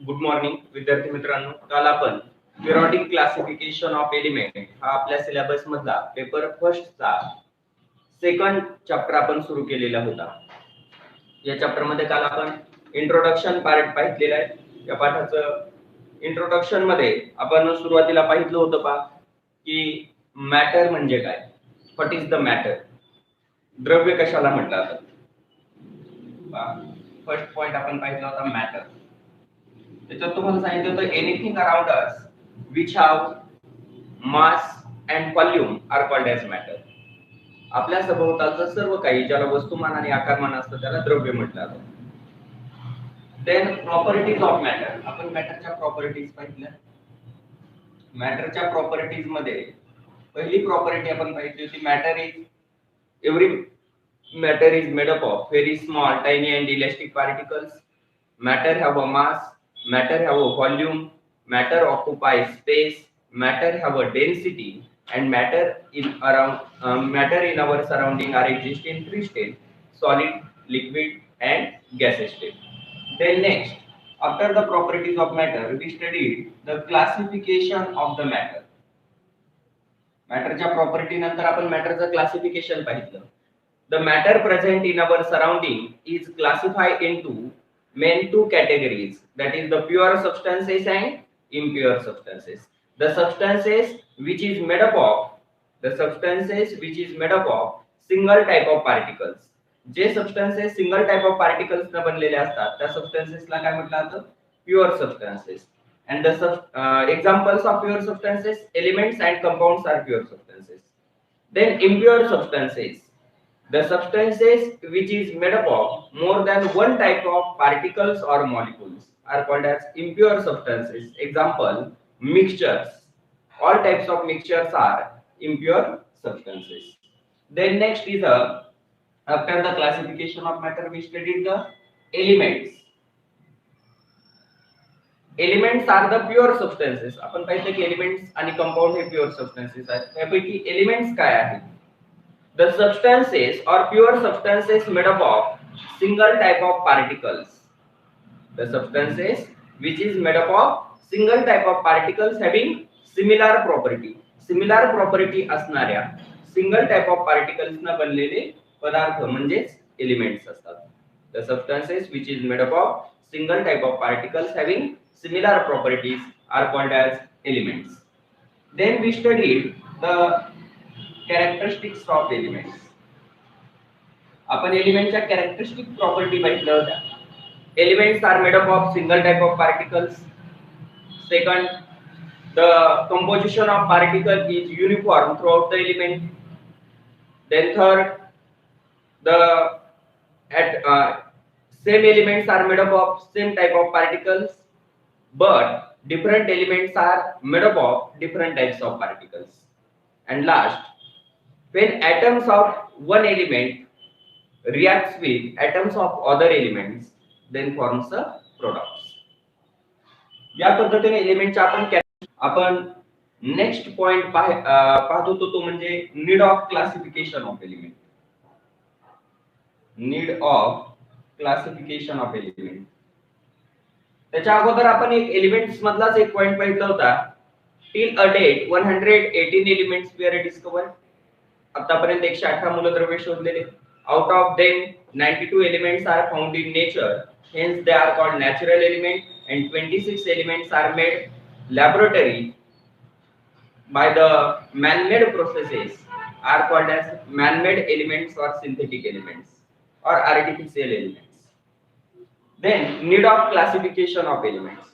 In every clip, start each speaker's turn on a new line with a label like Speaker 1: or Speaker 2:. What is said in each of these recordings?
Speaker 1: Good morning विद्यार्थी मित्रांनो. काल आपण पिरियोडिक क्लासिफिकेशन ऑफ एलिमेंट हा आपल्या सिलेबस मधला पेपर फर्स्टचा सेकंड चॅप्टर आपण सुरू केलेला होता. या चॅप्टर मध्ये काल आपण इंट्रोडक्शन पार्ट पाहिलेला आहे. या पाठाचं इंट्रोडक्शन मध्ये आपण सुरुवातीला पाहिलं होतं की मॅटर म्हणजे काय, व्हॉट इज द मॅटर, द्रव्य कशाला म्हटलं जातं. फर्स्ट पॉइंट आपण पाहिला होता मॅटर. त्याच्यात तुम्हाला सांगितलं होतं anything around us which have mass and volume are called as matter. आपल्या सभोवतालचं सर्व काही ज्याला वस्तुमान आणि आकारमान असतं त्याला द्रव्य म्हटलं जातं. Then properties of matter. आपण मॅटरच्या प्रॉपर्टीज पाहिल्या. मॅटरच्या प्रॉपर्टीज मध्ये पहिली प्रॉपर्टी आपण पाहिली होती, matter is every matter is made up of very small, tiny and elastic particles. Matter have a mass, matter have a volume, matter occupies space, matter have a density, and matter in our surrounding are exist in three states: solid, liquid, and gaseous state. Then next, after the properties of matter, we studied the classification of the matter. मॅटरच्या property नंतर आपण मॅटरचं classification पाहिलं. The matter present in our surrounding is classified into main two categories, that is the pure substances and impure substances. The substances which is made up of single type of particles. जे substances single type of particles ने बनलेले असतात त्या substances ला काय म्हटलं जातं, pure substances. And the examples of pure substances, elements and compounds are pure substances. Then impure substances, the substances which is made up of more than one type of particles or molecules are called as impure substances. Example, mixtures. All types of mixtures are impure substances. Then next is after the classification of matter we studied the elements. Elements are the pure substances. आपण पाहिलं की elements आणि compound हे pure substances आहेत. त्यापैकी elements काय आहेत? The substances or pure substances made up of single type of particles. The substances which is made up of single type of particles having similar property. Similar property असणाऱ्या single type of particles ना बनलेले पदार्थ म्हणजेच elements असतात. The substances which is made up of single type of particles having similar properties are called as elements. Then we studied the characteristics of elements. आपण एलिमेंटच्या characteristic property पाहिल्या होत्या. Elements are made up of single type of particles. Second, the composition of particle is uniform throughout the element. Then third, the same elements are made up of same type of particles, but different elements are made up of different types of particles. And last, when atoms of one element reacts with atoms of other elements, then forms a products. या पद्धतीने एलिमेंटच्या आपण next point पाहत होतो तो म्हणजे need of classification of element. Need of classification of element. त्याच्या अगोदर आपण एक एलिमेंट्स मधलाच एक पॉइंट पाहिला होता. Till a date 118 elements were discovered. आतापर्यंत 118 मूलद्रव्ये शोधलेले. Out of them 92 elements are found in nature, hence they are called natural element, and 26 elements are made laboratory by the man-made processes are called as man-made elements or synthetic elements or artificial elements. Then need of classification of elements.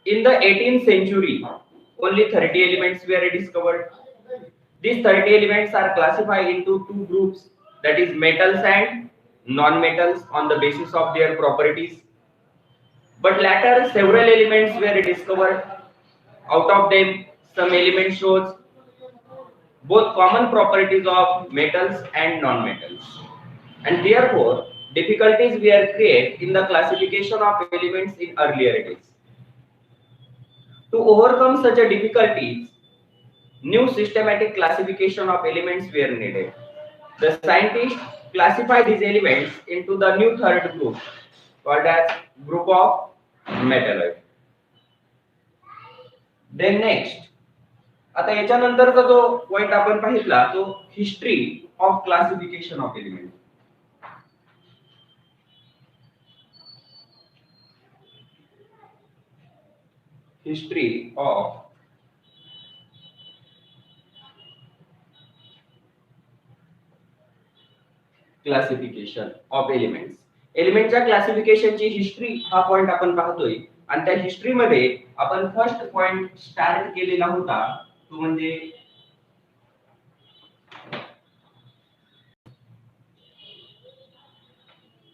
Speaker 1: In the 18th century only 30 elements were discovered. These 30 elements are classified into two groups, that is metals and non-metals on the basis of their properties. But later several elements were discovered. Out of them some elements shows both common properties of metals and non-metals, and therefore difficulties were created in the classification of elements in earlier days. To overcome such a difficulties, new systematic classification of elements were needed. The scientists classify these elements into the new third group called as group of metalloid. Then next, आता याच्यानंतरचा जो point आपण पाहितला तो history of classification of element. History of classification of elements. एलिमेंटच्या क्लासिफिकेशनची history हा point आपण पाहतोय आणि त्या हिस्ट्री मध्ये आपण फर्स्ट पॉइंट स्टार्ट केलेला होता तो म्हणजे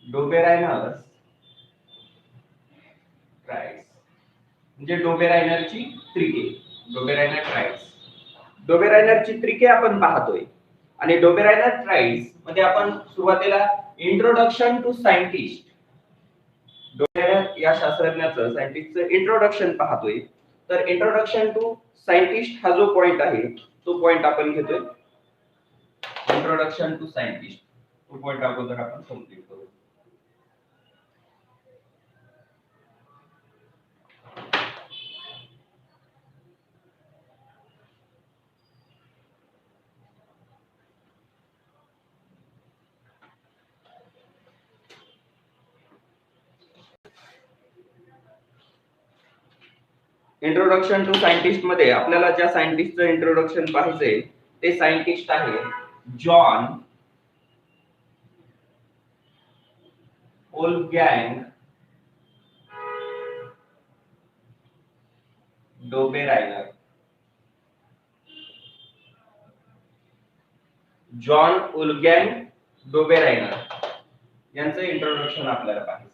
Speaker 1: डोबेरायनर्स ट्राइड्स, म्हणजे डोबेरायनरची त्रिके, डोबेरायनर ट्राइड्स. डोबेरायनरची त्रिके आपण पाहतोय आणि डोबेरायनर ट्राइड्स मध्ये आपण सुरुवातीला इंट्रोडक्शन टू सायंटिस्ट, डोबेरायनर या शास्त्रज्ञाचं सायंटिस्टचं इंट्रोडक्शन पाहतोय. तर इंट्रोडक्शन टू सायंटिस्ट हा जो पॉइंट आहे तो पॉइंट आपण घेतोय. इंट्रोडक्शन टू सायंटिस्ट तो पॉइंट अगोदर आपण कंप्लीट करू. इंट्रोडक्शन टू सायंटिस्ट मध्ये आपल्याला ज्या सायंटिस्टचं इंट्रोडक्शन पाहिजे ते सायंटिस्ट आहे John Wolfgang Dobereiner. John Wolfgang Dobereiner यांचं इंट्रोडक्शन आपल्याला पाहिजे.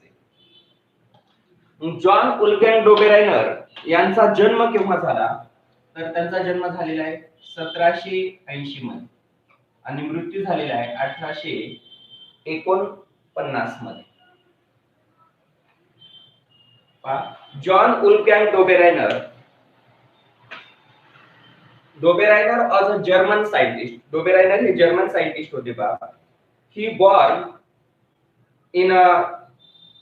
Speaker 1: जॉन वोल्फगँग डोबेरायनर यांचा जन्म केव्हा झाला तर त्यांचा जन्म झालेला आहे 1780 मध्ये आणि मृत्यू झालेला आहे 1849 मध्ये. John Wolfgang Dobereiner, Dobereiner was a German scientist. Dobereiner हे जर्मन सायंटिस्ट होते बा. He born in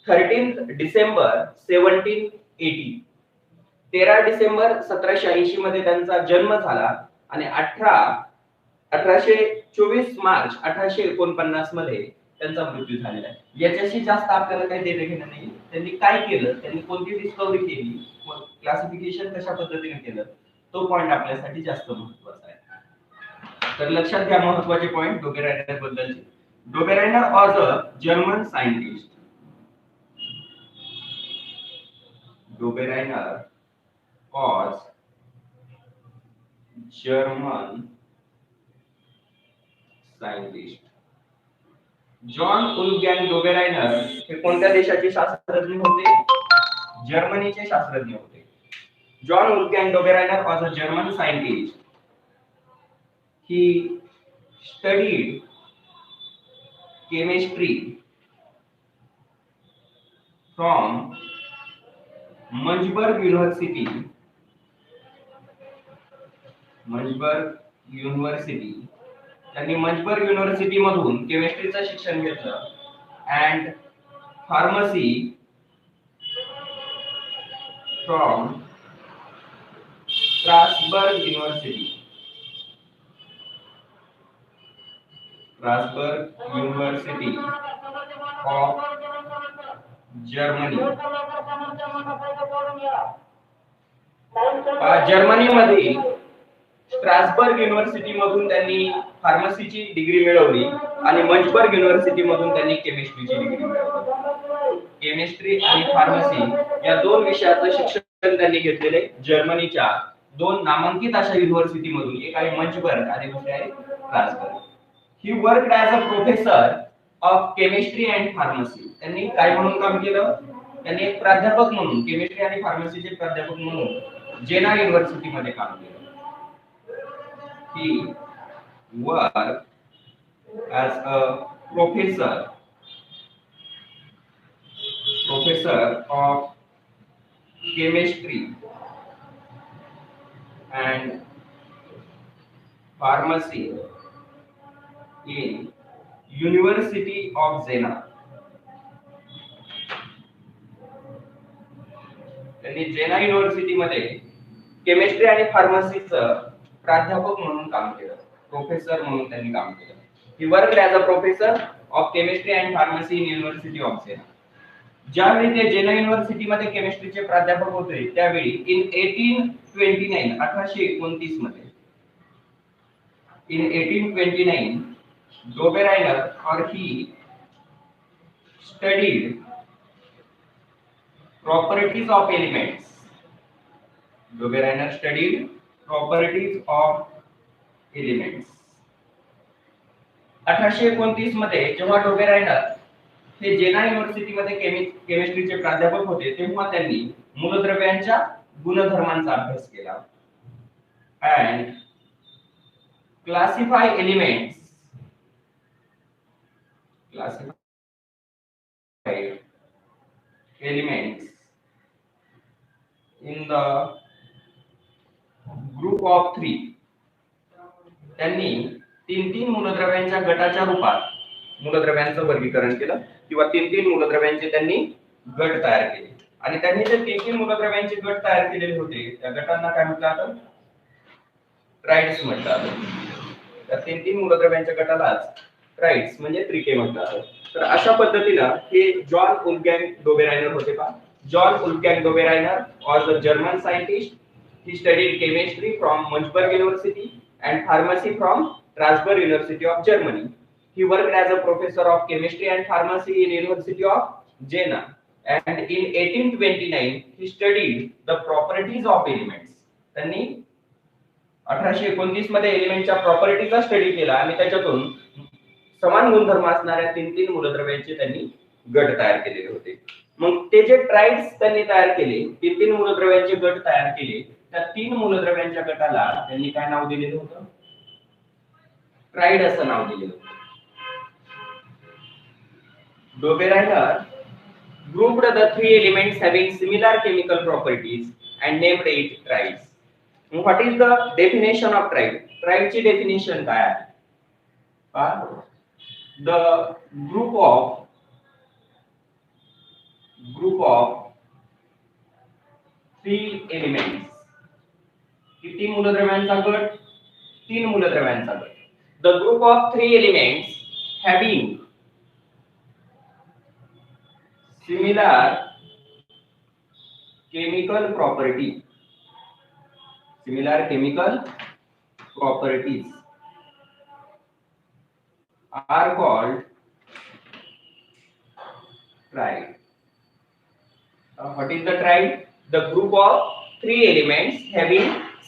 Speaker 1: 13 December 1780, 13 December 1780 मध्ये त्यांचा जन्म झाला आणि 1824 मार्च 1849 मध्ये त्यांचा मृत्यू झालेला आहे. याच्याशी जास्त आपल्याला काही देणं घेणं नाही. त्यांनी काय केलं, त्यांनी कोणती डिस्कव्हरी केली, क्लासिफिकेशन कशा पद्धतीने केलं, तो पॉइंट आपल्यासाठी जास्त महत्त्वाचा आहे. तर लक्षात घ्या महत्त्वाचे पॉइंट डोबेरायनर बद्दलचे. Dobereiner was a German scientist. Dobereiner was German scientist. John Wolfgang Dobereiner हे कोणत्या देशाचे शास्त्रज्ञ होते? जर्मनीचे शास्त्रज्ञ होते. John Wolfgang Dobereiner was a German scientist. He studied chemistry from Munzburg University. त्यांनी मंचबर्ग युनिव्हर्सिटी मधून केमिस्ट्रीचं शिक्षण घेतलं and pharmacy from Strasbourg university. Strasbourg university of Germany. जर्मनीमध्ये स्ट्रासबर्ग युनिव्हर्सिटी मधून त्यांनी फार्मसीची डिग्री मिळवली आणि मंचबर्ग युनिव्हर्सिटी मधून त्यांनी केमिस्ट्रीची डिग्री मिळवली. केमिस्ट्री आणि फार्मसी या दोन विषयाचं शिक्षण त्यांनी घेतलेले जर्मनीच्या दोन नामांकित अशा युनिव्हर्सिटी मधून. एक आहे मंचबर्ग आणि दुसरी आहे Strasbourg. He worked as a professor of chemistry and pharmacy. त्यांनी काय म्हणून काम केलं? त्यांनी एक प्राध्यापक म्हणून, केमिस्ट्री आणि फार्मसीचे प्राध्यापक म्हणून जेना युनिव्हर्सिटी मध्ये काम केलं. He worked as a professor of chemistry and pharmacy in University of Jena. त्यांनी जेना युनिव्हर्सिटी मध्ये केमिस्ट्री आणि फार्मसीचं प्राध्यापक म्हणून काम केलं, प्रोफेसर म्हणून त्यांनी काम केलं. He worked as a professor of chemistry and pharmacy in university of Jena. ज्यावेळी ते जेना युनिव्हर्सिटीमध्ये केमिस्ट्रीचे प्राध्यापक होते त्यावेळी इन 1829 मध्ये Dobereiner or he studied properties of elements. Dobereiner studied properties of elements. 1829 मध्ये जेव्हा डोबेरायनर हे जेना युनिव्हर्सिटीमध्ये केमिस्ट्रीचे प्राध्यापक होते तेव्हा त्यांनी मूलद्रव्यांच्या गुणधर्मांचा अभ्यास केला and classify elements in the group of 3. त्यांनी तीन मूलद्रव्यांच्या गटाच्या रूपात मूलद्रव्यांचं वर्गीकरण केलं किंवा तीन मूलद्रव्यांचे त्यांनी गट तयार केले आणि त्यांनी जे तीन मूलद्रव्यांचे गट तयार केलेले होते त्या गटांना काय म्हटलं जातं? ट्राइड्स म्हटलं जातं. त्या तीन मूलद्रव्यांच्या गटालाच ट्राइड्स म्हणजे त्रिके म्हटलं जातं. तर अशा पद्धतीनं हे जॉन वुल्फगँग डोबेरायनर होते का? John Wolfgang Dobereiner was a German scientist. He studied chemistry from Munchberg University and pharmacy from Strasbourg University of Germany. He worked as a professor of chemistry and pharmacy in University of Jena. And in 1829 he studied the properties of elements. त्यांनी 1829 मध्ये एलिमेंटच्या प्रॉपर्टीचा study केला आणि त्याच्यातून समान गुणधर्म असणाऱ्या तीन मूलद्रव्यांचे त्यांनी गट तयार केलेले होते. मग ते जे ट्राइड्स त्यांनी तयार केले, तीन मूलद्रव्यांचे गट तयार केले, त्या तीन मूलद्रव्यांच्या गटाला त्यांनी काय नाव दिलेलं होतं? ट्राइड असं नाव दिलेलं होतं. Dobereiner grouped the three elements having similar chemical properties and named it trides. What is the definition of tride? Tride ची definition काय आहे? The group of three elements. किती मूलद्रव्यांचा गट? तीन मूलद्रव्यांचा गट. The group of three elements having similar chemical properties are called tride. What is the tride? The group of three elements having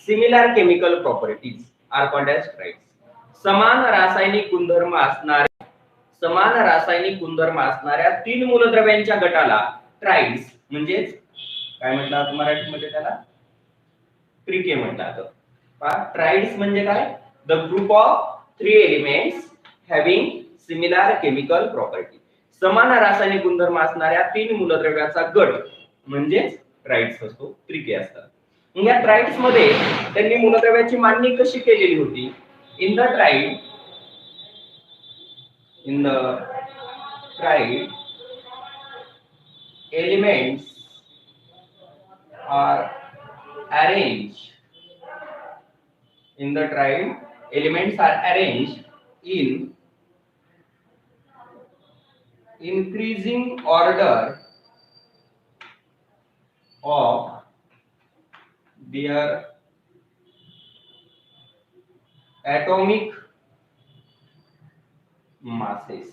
Speaker 1: similar chemical properties are called as trides. समान रासायनिक गुणधर्म असणाऱ्या तीन मूलद्रव्यांच्या गटाला ट्राइड्स म्हणजे काय म्हटलं मराठीमध्ये त्याला? त्रिके म्हटलं. ट्राइड्स म्हणजे काय? The group of three elements having similar chemical property. समान रासायनिक गुणधर्म असणाऱ्या तीन मूलद्रव्याचा गट म्हणजे ट्राइड्स असतो, त्रिके असतात. या ट्राइड्स मध्ये त्यांनी मूलद्रव्याची मांडणी कशी केलेली होती? In the tride elements are arranged in increasing order of their atomic masses.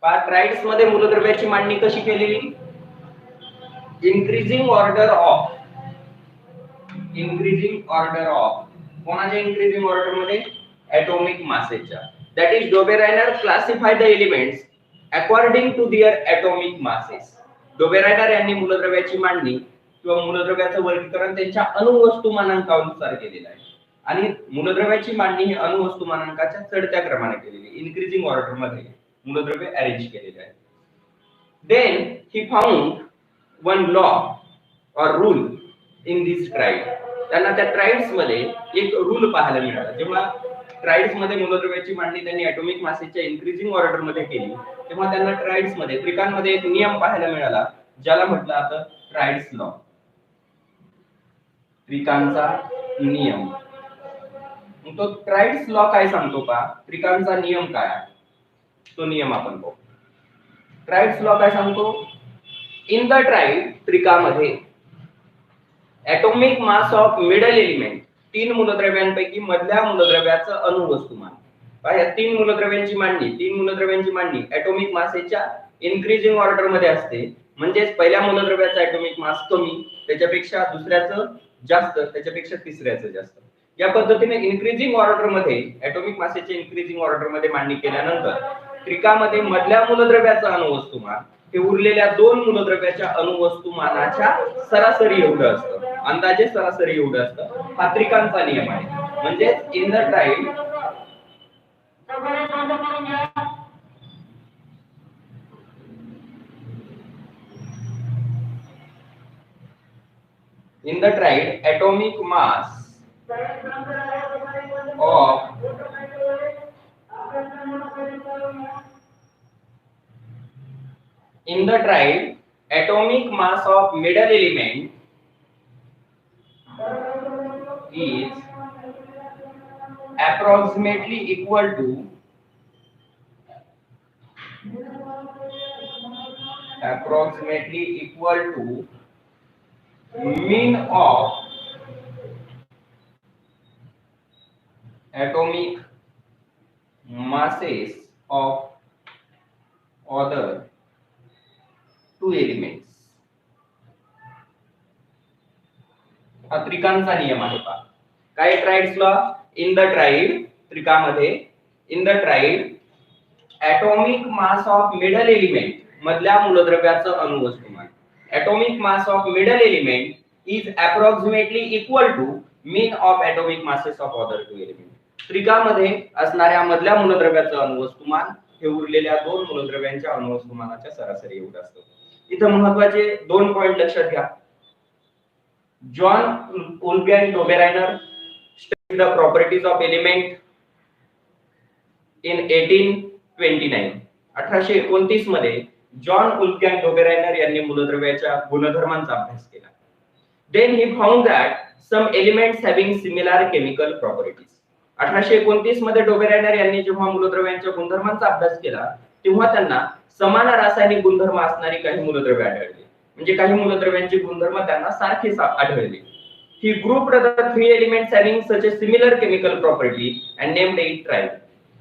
Speaker 1: Triads मध्ये मूलद्रव्याची मांडणी कशी केलेली? increasing order of कोणाच्या increasing order मध्ये? atomic masses. That is Dobereiner classified the elements according to their atomic masses. Dobereiner यांनी मूलद्रव्याची मांडणी किंवा मूलद्रव्याचं वर्गीकरण त्यांच्या अणुवस्तुमानांकानुसार केलेलं आहे आणि मूलद्रव्याची मांडणी ही अणुवस्तुमानांकाच्या चढत्या क्रमाने केलेली, इन्क्रीजिंग ऑर्डर मध्ये मूलद्रव्य अरेंज केलेले आहे. Then he found one law or rule in this tride. त्यांना त्या ट्राइड्स मध्ये एक रूल पाहायला मिळाला. जेव्हा ट्राइड्स मध्ये मूलद्रव्याची मांडणी त्यांनी ॲटॉमिक मासेसच्या इन्क्रीजिंग ऑर्डर मध्ये केली तेव्हा त्यांना ट्राइड्स मध्ये त्रिकांमध्ये एक नियम पाहायला मिळाला ज्याला म्हटलं जातं ट्राइड्स लॉ. त्रिकांचा नियम. मग तो ट्राइड्स लॉ काय सांगतो का, त्रिकांचा नियम काय आहे तो नियम आपण पाहू. ट्राइड्स लॉ काय सांगतो, इन द ट्राइड त्रिकामध्ये atomic mass of middle element, तीन मूलद्रव्यांपैकी मधल्या मूलद्रव्याचं अणुवस्तुमान. या तीन मूलद्रव्यांची मांडणी ऍटॉमिक मासेच्या इन्क्रीजिंग ऑर्डर मध्ये असते. म्हणजेच पहिल्या मूलद्रव्याचा ऍटॉमिक मास कमी, त्याच्यापेक्षा दुसऱ्याचं जास्त, त्याच्यापेक्षा तिसऱ्याचं जास्त. या पद्धतीने इन्क्रीजिंग ऑर्डर मध्ये ऍटॉमिक मासेच्या इन्क्रीजिंग ऑर्डर मध्ये मांडणी केल्यानंतर त्रिकामध्ये मधल्या मूलद्रव्याचं अणुवस्तुमान हे उरलेल्या दोन मूलद्रव्याच्या अणुवस्तुमानाच्या सरासरी एवढं असतं, अंदाजे सरासरी एवढं असतं. हा त्रिकांचा नियम आहे. म्हणजे in the triad atomic mass of in the triad atomic mass of middle element is approximately equal to mean of atomic masses of other two elements. हा त्रिकांचा नियम आहे पहा. काय triads law, in the triad त्रिकामध्ये in the triad atomic mass of middle element, मधल्या मूलद्रव्याचं अणुवस्तुमान, atomic mass of middle element is approximately equal to mean of atomic masses of other two elements. त्रिकामध्ये असणाऱ्या मधल्या मूलद्रव्याचं अणुवस्तुमान हे उरलेल्या दोन मूलद्रव्यांच्या अणुवस्तुमानाच्या सरासरी एवढं असतं. इथं महत्त्वाचे दोन पॉइंट लक्षात घ्या. John Wolfgang Dobereiner studied the properties of element in 1829. 1829 मध्ये जॉन वुल्फगँग डोबेरायनर यांनी मूलद्रव्याच्या गुणधर्मांचा अभ्यास केला. Then he found that some elements having similar chemical properties. 1829 मध्ये डोबेरायनर यांनी जेव्हा मूलद्रव्यांच्या गुणधर्मांचा अभ्यास केला तेव्हा त्यांना समान रासायनिक गुणधर्म असणारी काही मूलद्रव्ये आढळली. म्हणजे काही मूलद्रव्यांचे गुणधर्म त्यांना सारखेच आढळले. He grouped the three elements having such a similar chemical property and named it triad.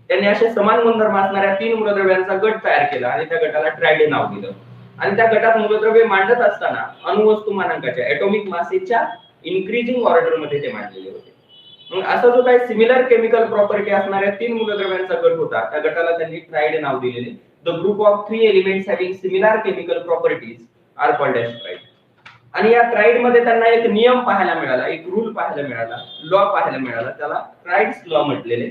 Speaker 1: त्यांनी असे समान गुणधर्म असणाऱ्या तीन मूलद्रव्यांचा गट तयार केला आणि त्या गटाला ट्राइड नाव दिलं. आणि त्या गटात मूलद्रव्ये मांडत असताना अणुवस्तुमानांकाच्या ऍटॉमिक मासेच्या इन्क्रीजिंग ऑर्डर मध्ये ते मांडलेले होते. मग असा जो काही सिमिलर केमिकल प्रॉपर्टी असणाऱ्या तीन मूलद्रव्यांचा गट होता त्या गटाला त्यांनी ट्राइड नाव दिलेले. The group of three elements having similar chemical properties are called as triad. आणि या ट्राइड मध्ये त्यांना एक नियम पाहायला मिळाला, एक रूल पाहायला मिळाला, लॉ पाहायला मिळाला, त्याला ट्राइड्स लॉ म्हटलेले.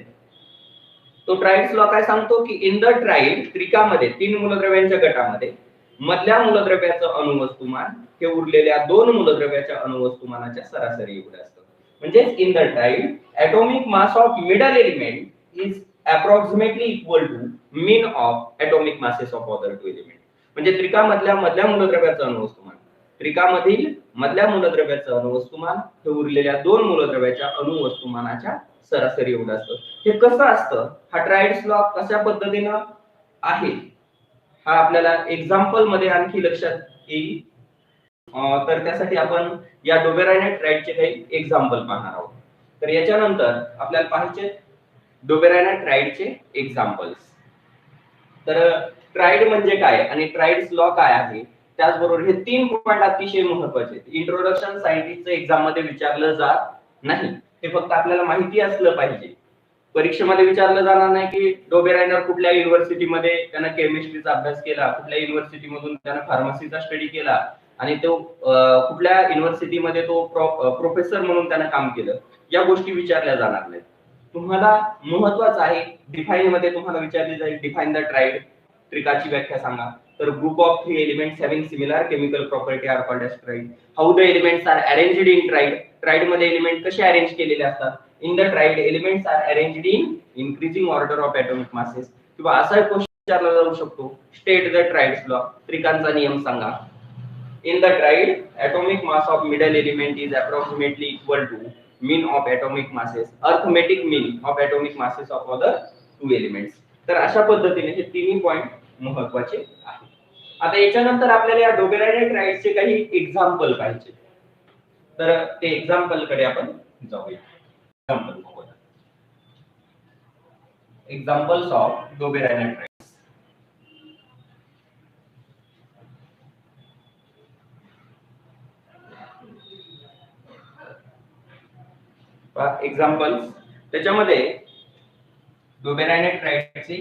Speaker 1: तो ट्राइड्स लॉ काय सांगतो की इन द ट्राइड त्रिकामध्ये तीन मूलद्रव्यांच्या गटामध्ये मधल्या मूलद्रव्याचं अणुवस्तुमान हे उरलेल्या दोन मूलद्रव्याच्या अणुवस्तुमानाच्या सरासरी एवढं असतं. म्हणजे in the triad atomic mass of middle element is approximately equal to mean of atomic masses of other two element. म्हणजे त्रिकामधल्या मधल्या मूलद्रव्याचं अणुवस्तुमान, त्रिकामधील मधल्या मूलद्रव्याचं अणुवस्तुमान हे उरलेल्या दोन मूलद्रव्याच्या अणुवस्तुमानाच्या सरासरी एवढं असतं. हे कसं असतं, हा ट्राइड्स लॉ कशा पद्धतीनं आहे हा आपल्याला एक्झाम्पल मध्ये आणखी लक्षात येईल. तर त्यासाठी आपण या डोबेरायनर ट्राइडचे काही एक्झाम्पल पाहणार आहोत. तर याच्यानंतर आपल्याला पाहायचे डोबेरायनर ट्राइडचे एक्झाम्पल्स. तर ट्राइड म्हणजे काय आणि ट्राइड्स लॉ काय आहे, त्याचबरोबर हे तीन पॉइंट अतिशय महत्त्वाचे आहेत. इंट्रोडक्शन सायंटिस्टच्या एक्झाम मध्ये विचारलं जात नाही, हे फक्त आपल्याला माहिती असलं पाहिजे. परीक्षेमध्ये विचारलं जाणार नाही की डोबेरायनर कुठल्या युनिव्हर्सिटीमध्ये त्यानं केमिस्ट्रीचा अभ्यास केला, कुठल्या युनिव्हर्सिटीमधून त्यानं फार्मसीचा स्टडी केला आणि तो कुठल्या युनिव्हर्सिटीमध्ये तो प्रोफेसर म्हणून त्यानं काम केलं, या गोष्टी विचारल्या जाणार नाहीत. तुम्हाला महत्त्वाचं आहे डिफाइन मध्ये तुम्हाला विचारली जाईल डिफाइन द ट्राइड, त्रिकाची व्याख्या सांगा. तर group of three elements having similar chemical property are called as triad. How the elements are arranged in triad, triad मध्ये एलिमेंट कसे अरेंज केलेले असतात. In the triad elements are arranged in increasing order of atomic masses. किंवा असा question विचारला जाऊ शकतो, state the triads law, त्रिकांचा नियम सांगा. In the triad atomic mass of middle element is approximately equal to mean of atomic masses, arithmetic mean of atomic masses of other two elements. तर अशा पद्धतीने हे तिन्ही पॉइंट महत्त्वाचे आहेत. आता याच्यानंतर आपल्याला या डोबेराइड ट्राइड्सचे काही एक्झाम्पल पाहिजे. तर ते एक्झाम्पल कडे आपण जाऊया. एक्झाम्पल बघूया. Examples of Dobereiner triads. Examples त्याच्यामध्ये डोबेराइड ट्राइडचे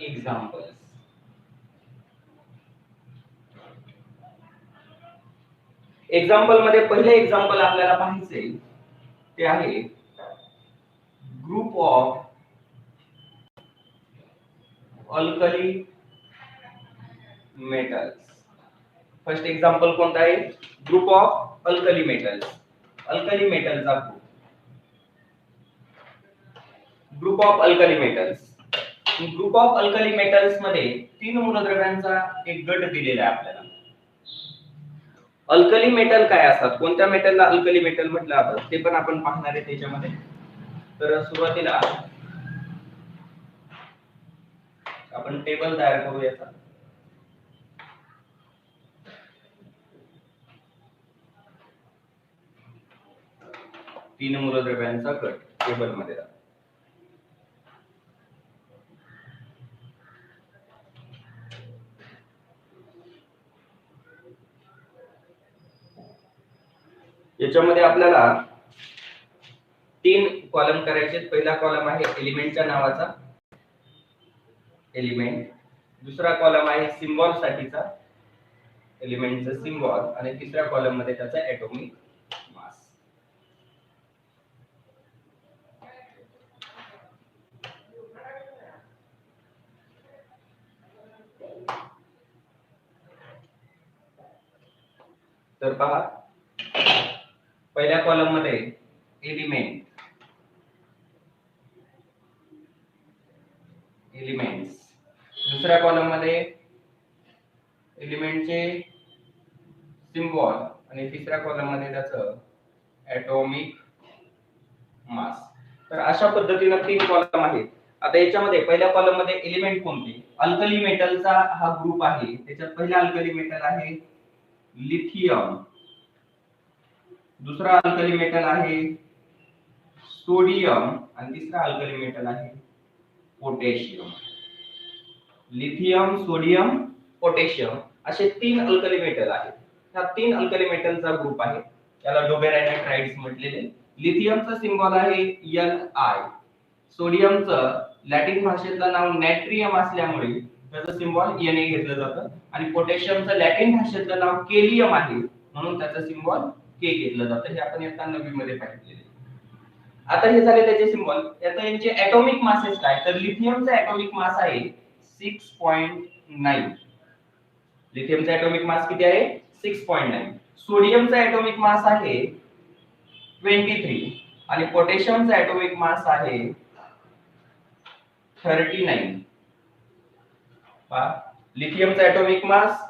Speaker 1: एक्झाम्पल्स. एक्झाम्पल मध्ये पहिले एक्झाम्पल आपल्याला पाहायचे ते आहे group of alkali metals. First example कोणता आहे? Group of alkali metals. Alkali मेटलचा group of alkali metals. Group of alkali metals मध्ये तीन मूलद्रव्यांचा एक गट दिलेला आहे आपल्याला. अल्कली मेटल काय असतात, कोणत्या मेटलला अल्कली मेटल म्हटलं जातं ते पण आपण पाहणार आहे त्याच्यामध्ये. तर सुरुवातीला आपण टेबल तयार करू याचा. तीन मूलद्रव्यांचा गट टेबल मध्ये. याच्यामध्ये आपल्याला तीन कॉलम करायचे. पहिला कॉलम आहे एलिमेंटच्या नावाचा एलिमेंट, दुसरा कॉलम आहे सिम्बॉल साठीचा एलिमेंटचा सिम्बॉल, आणि तिसऱ्या कॉलम मध्ये त्याचा एटॉमिक मास. तर पहा पहिल्या कॉलम मध्ये एलिमेंट्स, दुसऱ्या कॉलम मध्ये एलिमेंटचे सिम्बॉल, आणि तिसऱ्या कॉलम मध्ये त्याचं एटॉमिक मास. तर अशा पद्धतीने तीन कॉलम आहेत. आता याच्यामध्ये पहिल्या कॉलम मध्ये एलिमेंट कोणते? अल्कली मेटलचा हा ग्रुप आहे. त्याच्यात पहिला अल्कली मेटल आहे लिथियम, दुसरा अल्कली मेटल आहे सोडियम, आणि तिसरा अल्कली मेटल आहे पोटॅशियम. लिथियम, सोडियम, पोटॅशियम असे तीन अल्कली मेटल आहेत. ह्या तीन अल्कली मेटलचा ग्रुप आहे, त्याला डोबेराइड ट्राइड्स म्हटलेले. लिथियमचा सिम्बॉल आहे Li, सोडियमचं लॅटिन भाषेतलं नाव नॅट्रियम असल्यामुळे त्याचं सिम्बॉल Na घेतलं जातं, आणि पोटॅशियमचं लॅटिन भाषेतलं नाव केलियम आहे म्हणून त्याचं सिम्बॉल K घेतलं जातं. हे आपण इयत्ता 9वी मध्ये पाहिलेले. आता हे झाले त्याचे सिम्बॉल. आता यांचे एटॉमिक मासेस काय? तर लिथियमचा एटॉमिक मास आहे 6.9. लिथियमचा एटॉमिक मास किती आहे? 6.9. सोडियमचा एटॉमिक मास आहे 23, आणि पोटॅशियमचा एटॉमिक मास आहे 39. लिथियमचा एटॉमिक मास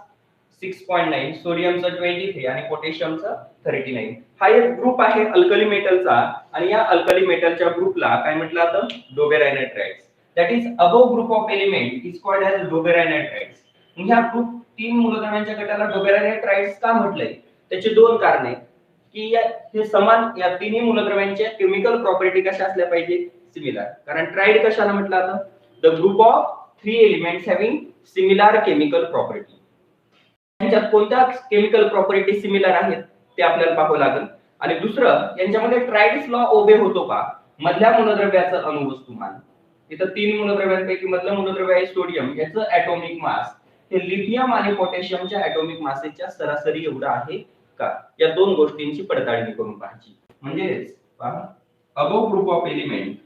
Speaker 1: 6.9, सोडियमचा 23 आणि पोटॅशियमचा 39. हा एक ग्रुप आहे अल्कली मेटलचा, आणि या अल्कली मेटलच्या ग्रुपला काय म्हटलं जातं? Dobereiner triads. That is above group of element is called as Dobereiner triads. ह्या ग्रुप तीन मूलद्रव्यांच्या गटाला डोबेराइड ट्राइड्स का म्हटलंय? त्याची दोन कारणे की हे समान, या तिन्ही मूलद्रव्यांच्या केमिकल प्रॉपर्टी कशा असल्या पाहिजे? सिमिलर. कारण ट्राइड कशाला म्हटलं जातं? The group of 3 elements having similar chemical property. यांच्यात कोणत्या केमिकल प्रॉपर्टी सिमिलर आहेत ते आपल्याला पाहावं लागेल. आणि दुसरं, यांच्यामध्ये ट्राइड्स लॉ ओबे होतो का? मधल्या मूलद्रव्याचं अणुवस्तुमान. इथं तीन मूलद्रव्यांपैकी मधलं मूलद्रव्य आहे सोडियम, याचं एटॉमिक मास हे लिथियम आणि पोटॅशियमच्या एटॉमिक मासेसच्या सरासरी एवढं आहे का? या दोन गोष्टींची पडताळणी करून पाहायची. म्हणजे पहा, above group of element,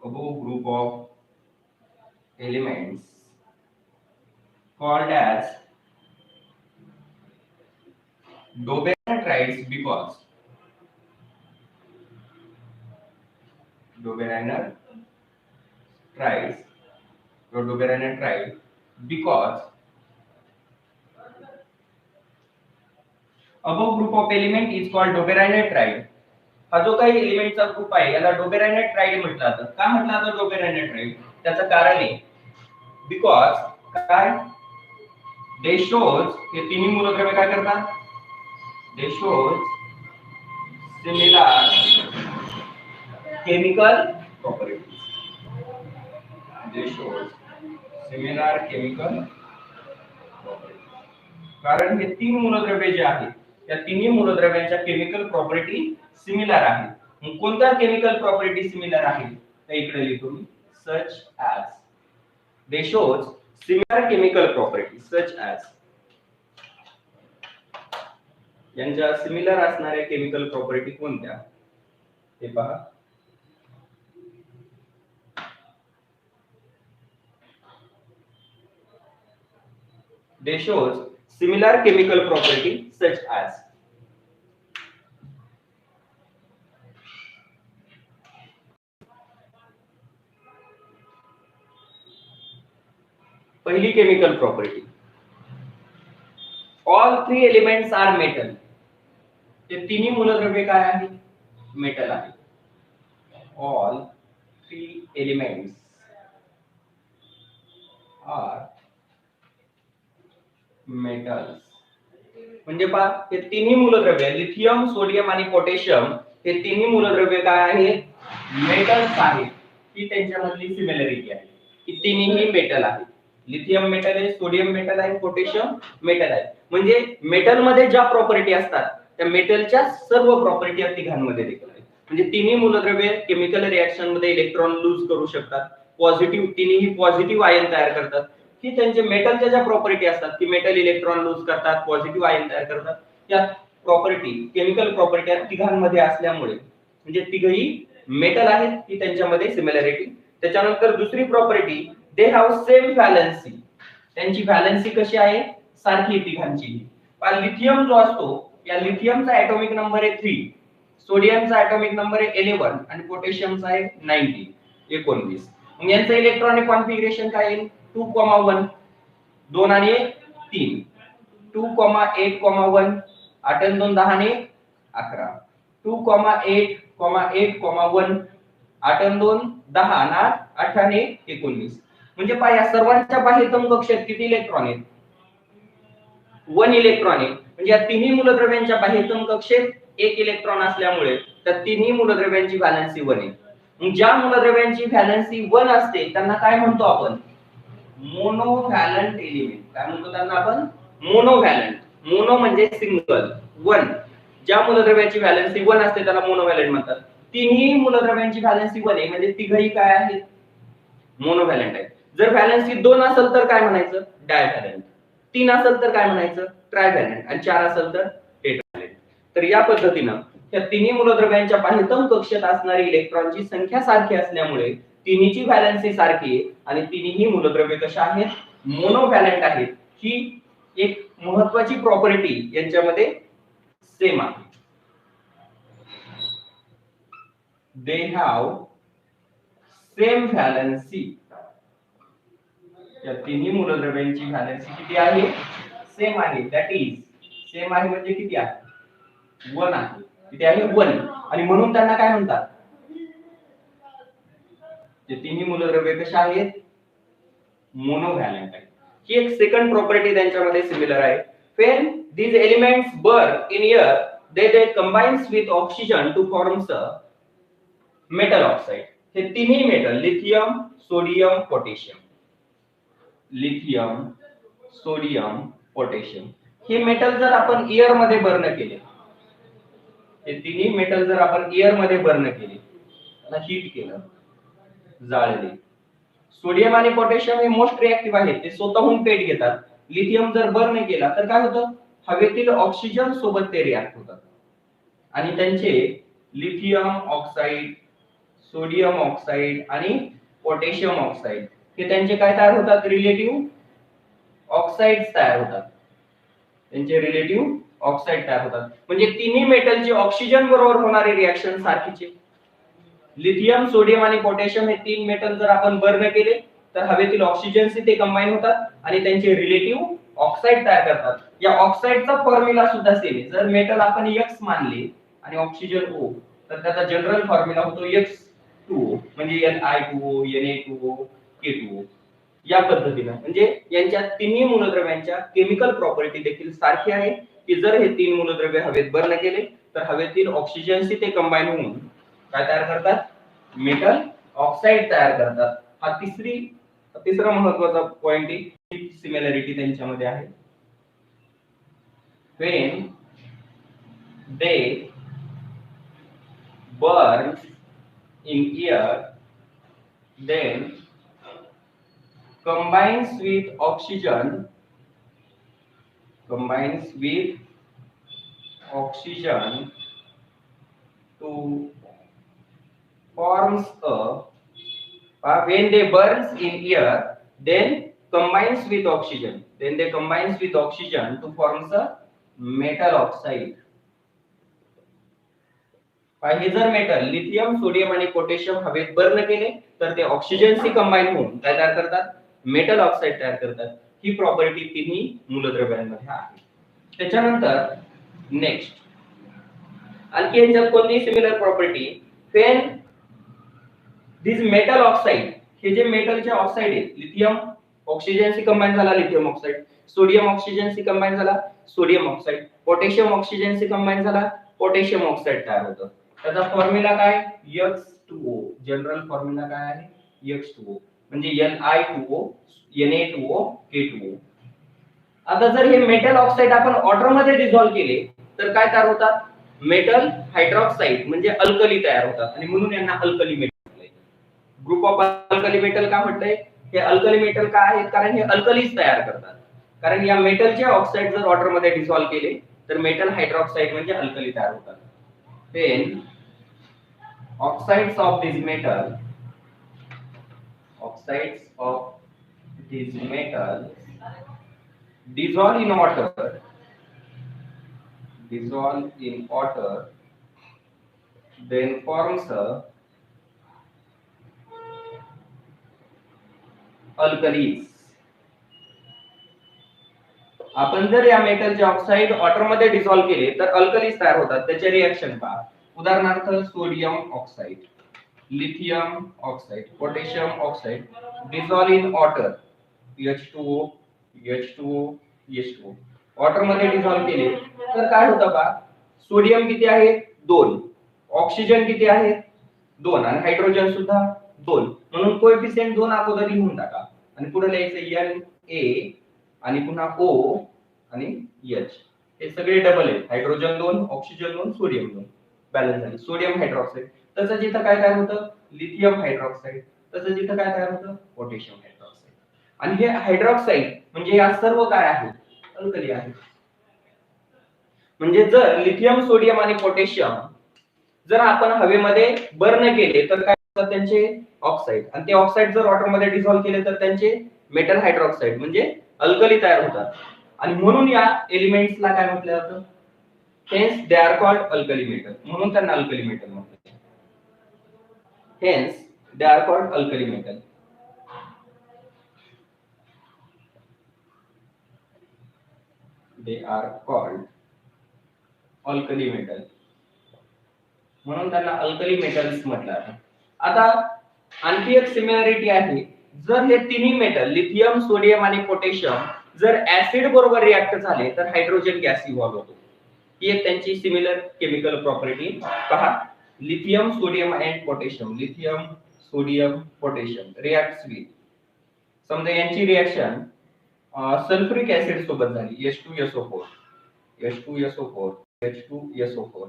Speaker 1: above group of elements called as Doberan triads because Doberan triads or Doberan triad because above group of element is called Dobereiner triad. हा जो काही एलिमेंटचा ग्रुप आहे याला डोबेरायनाइट्राइड म्हटलं जातं. का म्हटलं जातं डोबेरायनाइट्राइड? त्याचं कारण आहे बिकॉज काय दे शोज हे तिन्ही मूलद्रव्ये काय करतात? दे शोज सिमिलर केमिकल प्रॉपर्टीज. दे शोज सिमिलर केमिकल प्रॉपर्टीज. कारण हे तीन मूलद्रव्ये जे आहेत त्या तिन्ही मूलद्रव्यांच्या केमिकल प्रॉपर्टी सिमिलर आहेत. मग कोणत्या केमिकल प्रॉपर्टी सिमिलर आहेत? तर इकडे लिहितो मी such as. They shows similar chemical property such as. यांच्या सिमिलर असणाऱ्या केमिकल प्रॉपर्टी कोणत्या ते पहा. They shows similar chemical property such as पहिली chemical property, all three elements are metal. ते तिन्ही मूलद्रव्ये काय आहेत? मेटल आहेत. All three elements are metals. म्हणजे पहा हे तिन्ही मूलद्रव्ये लिथियम, सोडियम आणि पोटॅशियम हे तिन्ही मूलद्रव्ये काय आहेत? मेटल्स आहेत. ही त्यांच्यामधली सिमिलरिटी आहे की तिन्ही मेटल आहेत. लिथियम मेटल आहे, सोडियम मेटल आहे, पोटॅशियम मेटल आहे. म्हणजे मेटल मध्ये ज्या प्रॉपर्टी असतात त्या मेटलच्या सर्व प्रॉपर्टी या तिघांमध्ये देखील आहेत. म्हणजे तिन्ही मूलद्रव्ये केमिकल रिएक्शन मध्ये इलेक्ट्रॉन लूज करू शकतात. पॉझिटिव्ह तिन्ही पॉझिटिव्ह आयन तयार करतात. की त्यांचे मेटलच्या ज्या प्रॉपर्टी असतात की मेटल इलेक्ट्रॉन लूज करतात, पॉझिटिव्ह आयन तयार करतात. त्या प्रॉपर्टी केमिकल प्रॉपर्टी या तिघांमध्ये असल्यामुळे म्हणजे तिघही मेटल आहेत की त्यांच्यामध्ये सिमिलरिटी. त्याच्यानंतर दुसरी property they have same valency. त्यांची व्हॅलेन्सी कशी आहे? सारखी तिघांची. लिथियम जो असतो या लिथियमचा ऍटॉमिक नंबर आहे 3, सोडियमचा ऍटॉमिक नंबर आहे 11 आणि पोटॅशियमचा आहे 19. मग यांचं इलेक्ट्रॉनिक कॉन्फिगरेशन काय आहे? 2,1 2 आणि 1 3. 2,8,1 8 आणि 2 10 आणि 11. 2,8,8,1 8 आणि 2 10 आणि 8 आणि 19. म्हणजे पहा या सर्वांच्या बाह्यतम कक्षेत किती इलेक्ट्रॉन आहेत? 1 इलेक्ट्रॉन आहे. म्हणजे या तिन्ही मूलद्रव्यांच्या बाह्यतम कक्षेत 1 इलेक्ट्रॉन असल्यामुळे त्या तिन्ही मूलद्रव्यांची व्हॅलेन्सी 1 आहे. मग ज्या मूलद्रव्यांची व्हॅलेन्सी 1 असते त्यांना काय म्हणतो आपण? मोनोव्हॅलंट एलिमेंट. काय म्हणतो त्यांना आपण? मोनोव्हॅलंट. मोनो म्हणजे सिंगल, 1. ज्या मूलद्रव्याची व्हॅलेन्सी 1 असते त्याला मोनोव्हॅलंट म्हणतात. तिन्ही मूलद्रव्यांची व्हॅलेन्सी 1 आहे म्हणजे तिघही काय आहेत? मोनोव्हॅलंट आहेत. जर व्हॅलेन्सी 2 असेल तर काय म्हणायचं? डायव्हॅलंट. 3 असेल तर काय म्हणायचं? ट्रायव्हॅलंट. आणि 4 असेल तर टेट्राव्हॅलंट. तर या पद्धतीनं या तिन्ही मूलद्रव्यांच्या बाह्यतम कक्षेत असणारी इलेक्ट्रॉनची संख्या सारखी असल्यामुळे तिन्हीची व्हॅलेन्सी सारखी आहे आणि तिन्ही मूलद्रव्ये कशा आहेत? मोनोव्हॅलंट आहेत. ही एक महत्त्वाची प्रॉपर्टी यांच्यामध्ये सेम आहे. दे हॅव सेम व्हॅलेन्सी. या तिन्ही मूलद्रव्यांची व्हॅलेन्सी किती आहे? सेम आहे. दॅट इज सेम आहे म्हणजे किती आहे? 1 आहे. किती आहे? 1. आणि म्हणून त्यांना काय म्हणतात? जे तिन्ही मूलद्रव्ये कशा आहेत? मोनोव्हॅलंट आहेत. ही एक सेकंड प्रॉपर्टी त्यांच्यामध्ये सिमिलर आहे. when these elements burn in air they combines with oxygen to forms a metal oxide. हे तिन्ही metal lithium, sodium, potassium, lithium, sodium, potassium हे मेटल जर आपण एअर मध्ये बर्न केले, हे तिन्ही मेटल जर आपण एअर मध्ये बर्न केले, त्याला हीट केलं, जाळले. सोडियम आणि पोटॅशियम हे मोस्ट रिएक्टिव्ह आहेत. ते स्वतःहून पेट घेतात. लिथियम जर बर्न केला तर काय होतं? हवेतील ऑक्सिजन सोबत ते रिएक्ट होतात आणि त्यांचे लिथियम ऑक्साइड, सोडियम ऑक्साइड आणि पोटॅशियम ऑक्साइड हे त्यांचे काय तयार होतात? रिलेटिव्ह ऑक्साइड्स तयार होतात. त्यांचे रिलेटिव्ह ऑक्साइड तयार होतात. म्हणजे तिन्ही मेटलची ऑक्सिजन बरोबर होणारी रिएक्शन सारखीच. लिथियम, सोडियम आणि पोटॅशियम हे तीन मेटल जर आपण बर्न केले तर हवेतील ऑक्सिजनशी ते कंबाईन होतात आणि त्यांचे रिलेटिव्ह ऑक्साइड तयार करतात. या ऑक्साईडचा फॉर्म्युला सुद्धा सेम आहे. जर मेटल आपण X मानले आणि ऑक्सिजन O, तर त्याचा जनरल फॉर्म्युला होतो X2O, म्हणजे Ni2O, Na2O, K2O. या पद्धतीने म्हणजे यांच्या तिन्ही मूलद्रव्यांच्या केमिकल प्रॉपर्टी देखील सारखी आहे की जर हे तीन मूलद्रव्य हवेत बर्न केले तर हवेतील ऑक्सिजनशी ते कंबाईन होऊन काय तयार करतात, मेटल ऑक्साईड तयार करतात. हा तिसरा महत्त्वाचा पॉइंट आहे, सिमिलॅरिटी त्यांच्यामध्ये आहे. when they burn in air then combines with oxygen to forms a when they burns in air then combines with oxygen to forms a metal oxide. हे जर मेटल लिथियम, सोडियम आणि potassium हवेत burn केले तर ते ऑक्सिजनशी combine होऊन काय तयार करतात, मेटल ऑक्साईड तयार करतात. ही प्रॉपर्टी तिन्ही मूलद्रव्यांमध्ये आहे. त्याच्यानंतर नेक्स्ट आणखी यांच्यात कोणती similar property, when this metal oxide, हे जे मेटलचे ऑक्साईड आहे, लिथियम ऑक्सिजनशी कंबाईन झाला लिथियम ऑक्साईड, सोडियम ऑक्सिजनशी कंबाईन झाला सोडियम ऑक्साईड, पोटॅशियम ऑक्सिजनशी कंबाईन झाला पोटॅशियम ऑक्साईड तयार होतं. त्याचा फॉर्म्युला काय, X2O. जनरल फॉर्म्युला काय आहे, X2O, म्हणजे Ni2O, Na2O, K2O. आता जर हे मेटल ऑक्साईड आपण वॉटर मध्ये डिसॉल्व्ह केले तर काय तयार होतात, मेटल हायड्रॉक्साईड म्हणजे अल्कली तयार होतात आणि म्हणून यांना अल्कली मेटल म्हटलंय. ग्रुप ऑफ अल्कली मेटल का म्हटलंय, हे अल्कली मेटल का आहेत, कारण हे अल्कलीज तयार करतात. कारण या मेटलचे ऑक्साईड जर वॉटर मध्ये डिसॉल्व्ह केले तर मेटल हायड्रॉक्साईड म्हणजे अल्कली तयार होतात. then oxides of this metal dissolve in water then forms a alkalis. आपण जर या मेटलचे ऑक्साईड वॉटर मध्ये डिसॉल्व्ह केले तर अल्कलीज तयार होतात. त्याचे रिएक्शन पहा. उदाहरणार्थ sodium oxide, lithium oxide, potassium oxide dissolve in water, H2O, water मध्ये डिसॉल्व्ह केले तर काय होतं पहा, सोडियम किती आहे 2, ऑक्सिजन किती आहे 2 आणि हायड्रोजन सुद्धा 2, म्हणून कोएफिशिएंट 2 अगोदर लिहून टाका आणि पुढे लिहायचं Na आणि पुन्हा O आणि H, हे सगळे डबल आहेत. हायड्रोजन 2, ऑक्सिजन 2, सोडियम 2, बॅलन्स झाली. सोडियम हायड्रॉक्साईड, तसंच इथं काय तयार होतं, लिथियम हायड्रॉक्साईड, तसंच इथं काय तयार होतं, पोटॅशियम हायड्रॉक्साईड. आणि हे हायड्रॉक्साईड म्हणजे या सर्व काय आहेत, अल्कली आहेत. म्हणजे जर लिथियम, सोडियम आणि पोटॅशियम जर आपण हवेमध्ये बर्न केले तर काय होतात, त्यांचे ऑक्साईड, आणि ते ऑक्साईड जर वॉटर मध्ये डिसॉल्व्ह केले तर त्यांचे मेटल हायड्रॉक्साईड म्हणजे अल्कली तयार होतात. आणि म्हणून या एलिमेंट्सला काय म्हटलं जातं, hence they are called alkali metal, म्हणून त्यांना अल्कली मेटल म्हणतात. Hence they are called alkali metal. They are called alkali metal, म्हणून त्यांना अल्कली मेटल्स म्हटलं आहे. आता आणखी एक सिमिलॅरिटी आहे, जर हे तिन्ही मेटल लिथियम, सोडियम आणि पोटॅशियम जर ऍसिड बरोबर रिएक्ट झाले तर हायड्रोजन गॅस इव्हॉल्व होतो. ही एक त्यांची सिमिलर केमिकल प्रॉपर्टी पहा. Lithium, sodium and potassium, lithium, sodium, potassium reacts with, समजा यांची रिएक्शन सल्फ्युरिक ऍसिड सोबत झाली, H2SO4, H2SO4,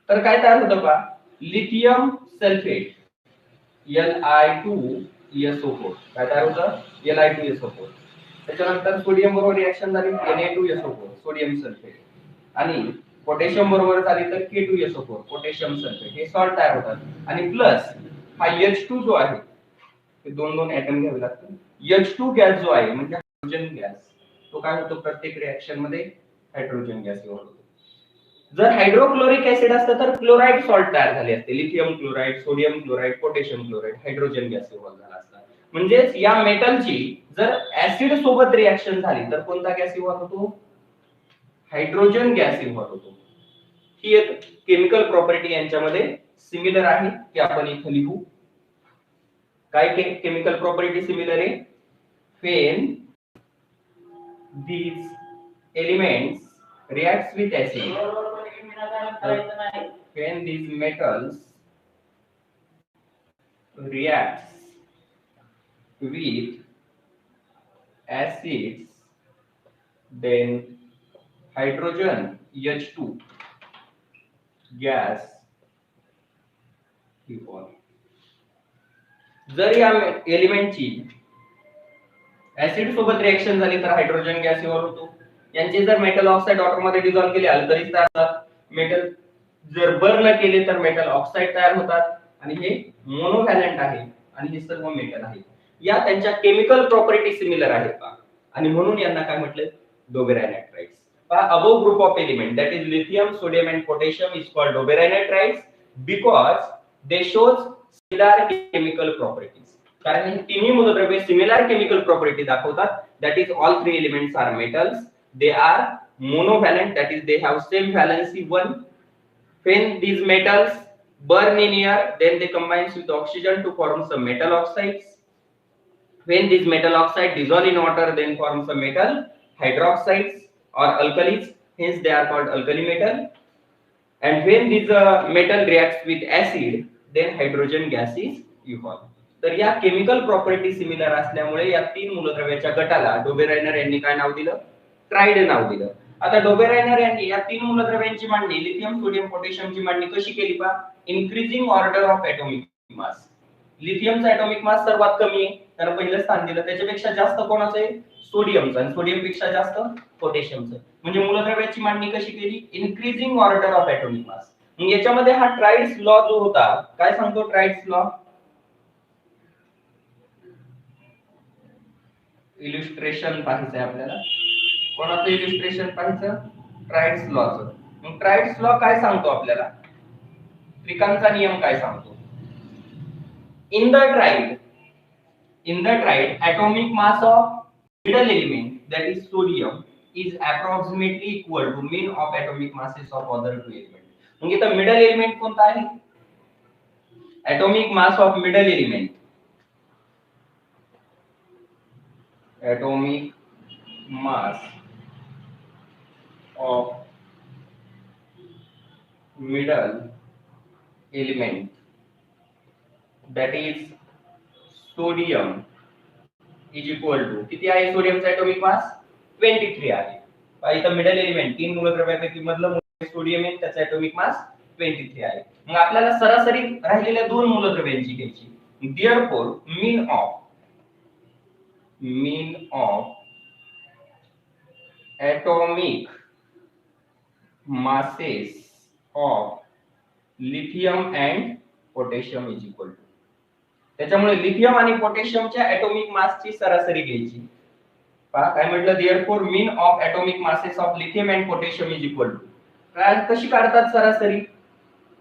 Speaker 1: तर काय तयार होतं पहा, लिथियम सल्फेट Li2SO4, काय तयार होतं, Li2SO4. त्याच्यानंतर सोडियम बरोबर रिएक्शन झाली Na2SO4, सोडियम सल्फेट, आणि पोटॅशियम बरोबर झाली तर K2SO4, पोटॅशियम सल्फेट. हे सॉल्ट तयार होतात. आणि प्लस हा H2 जो आहे, ते दोन दोन ऍटम घ्यावे लागतात. H2 गॅस जो आहे म्हणजे हायड्रोजन गॅस, तो काय होतो, प्रत्येक रिएक्शन मध्ये हायड्रोजन गॅस होतो. जर हायड्रोक्लोरिक ऍसिड असतं तर क्लोराइड सॉल्ट तयार झाले असते, lithium chloride, sodium chloride, potassium chloride, hydrogen gas evolve झाला असता. म्हणजे या मेटलची जर ऍसिड सोबत रिएक्शन झाली तर कोणता गॅस इव्हॉल्व होतो, हायड्रोजन गॅस इन्व्हॉल्व होतो. ही एक केमिकल प्रॉपर्टी यांच्यामध्ये सिमिलर आहे की आपण इथे लिहू. काय केमिकल प्रॉपर्टी सिमिलर आहे? when these elements reacts with acid, when these metals reacts with acids, then hydrogen H2 gas evolve. जर या एलिमेंटची ऍसिड सोबत रिएक्शन झाली तर हायड्रोजन गॅस इव्हॉल्व होतो. यांचे जर मेटल ऑक्साइड वॉटर मध्ये डिझॉल्व केले अल्कलीज तयार होतात. मेटल जर बर्न केले तर मेटल ऑक्साइड तयार होतात आणि हे मोनोव्हॅलेंट आहे आणि हे सर्व मेटल आहे. या त्यांच्या केमिकल प्रॉपर्टी सिमिलर आहेत का आणि म्हणून यांना काय म्हटले? डोबेरायनाइट्राइड्स. above group of element that is lithium, sodium and potassium is called doberananitrides because they shows similar chemical properties. कारण हे तिन्ही मूलद्रव्ये सिमिलर केमिकल प्रॉपर्टी दाखवतात. that is all three elements are metals, they are monovalent, that is they have same valency 1. when these metals burn in air then they combines with oxygen to form some metal oxides. when these metal oxide dissolve in water then form some metal hydroxides or alkalis, hence they are called alkali metal. And when this metal reacts with acid then hydrogen gas is evolved. तर या chemical property similar असल्यामुळे या तीन मूलद्रव्याच्या गटाला Dobereiner यांनी काय नाव दिलं? Tried नाव दिलं. आता डोबेरायनर यांनी या तीन मूलद्रव्यांची मांडणी लिथियम, सोडियम, पोटॅशियमची मांडणी कशी केली पहा? Increasing order of atomic mass. लिथियमचा एटॉमिक मास सर्वात कमी आहे, त्याला पहिलं स्थान दिलं. त्याच्यापेक्षा जास्त कोणाचं आहे? सोडियमचं. आणि सोडियम पेक्षा जास्त पोटॅशियमचं. म्हणजे मूलद्रव्याची मांडणी कशी केली? इन्क्रीजिंग ऑर्डर ऑफ एटॉमिक मास. मग याच्यामध्ये हा ट्राइड्स लॉ जो होता, काय सांगतो ट्राइड्स लॉ? इल्युस्ट्रेशन पाहायचंय आपल्याला. कोणाचं इल्युस्ट्रेशन पाहायचं? ट्राइड्स लॉचं. मग ट्राइड्स लॉ काय सांगतो आपल्याला? त्रिकांचा नियम काय सांगतो? in the tride atomic mass of middle element, that is sodium, is approximately equal to mean of atomic masses of other two elements. मग इथं मिडल एलिमेंट कोणता आहे? atomic mass of middle element, atomic mass of middle element, that is sodium, is equal to किती आहे? सोडियमचा atomic mass 23 आहे. इथं middle element तीन मूलद्रव्यापैकी मधलं सोडियम आहे, त्याचा एटॉमिक मास 23 आहे. मग आपल्याला सरासरी राहिलेल्या दोन मूलद्रव्यांची घ्यायची. therefore mean of atomic masses of lithium and potassium is equal to. त्याच्यामुळे लिथियम आणि पोटॅशियमच्या एटॉमिक मासची सरासरी घ्यायची. पहा काय म्हटलं? therefore mean of atomic masses of lithium and potassium is equal to. काय कशी काढतात सरासरी?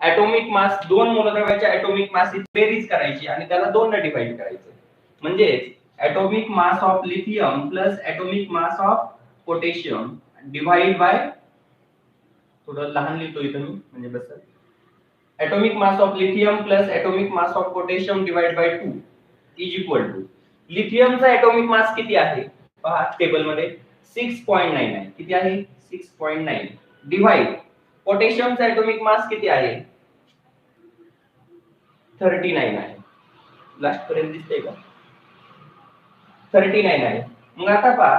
Speaker 1: एटॉमिक मास दोन मूलद्रव्याच्या एटॉमिक मासची बेरीज करायची आणि त्याला 2 ने डिवाइड करायचं. म्हणजे atomic mass of lithium plus atomic mass of potassium divide by, थोडं लहान लिहितो इथं मी म्हणजे बस, atomic mass of lithium plus atomic mass of potassium divided by 2 is equal to. लिथियमचा atomic mass किती आहे? पहा टेबल मध्ये 6.9 आहे. किती आहे? 6.9 डिवाइड पोटॅशियमचा atomic mass किती आहे? 39 आहे. लास्ट पर्यंत दिसतंय का? 39 आहे. मग आता पहा,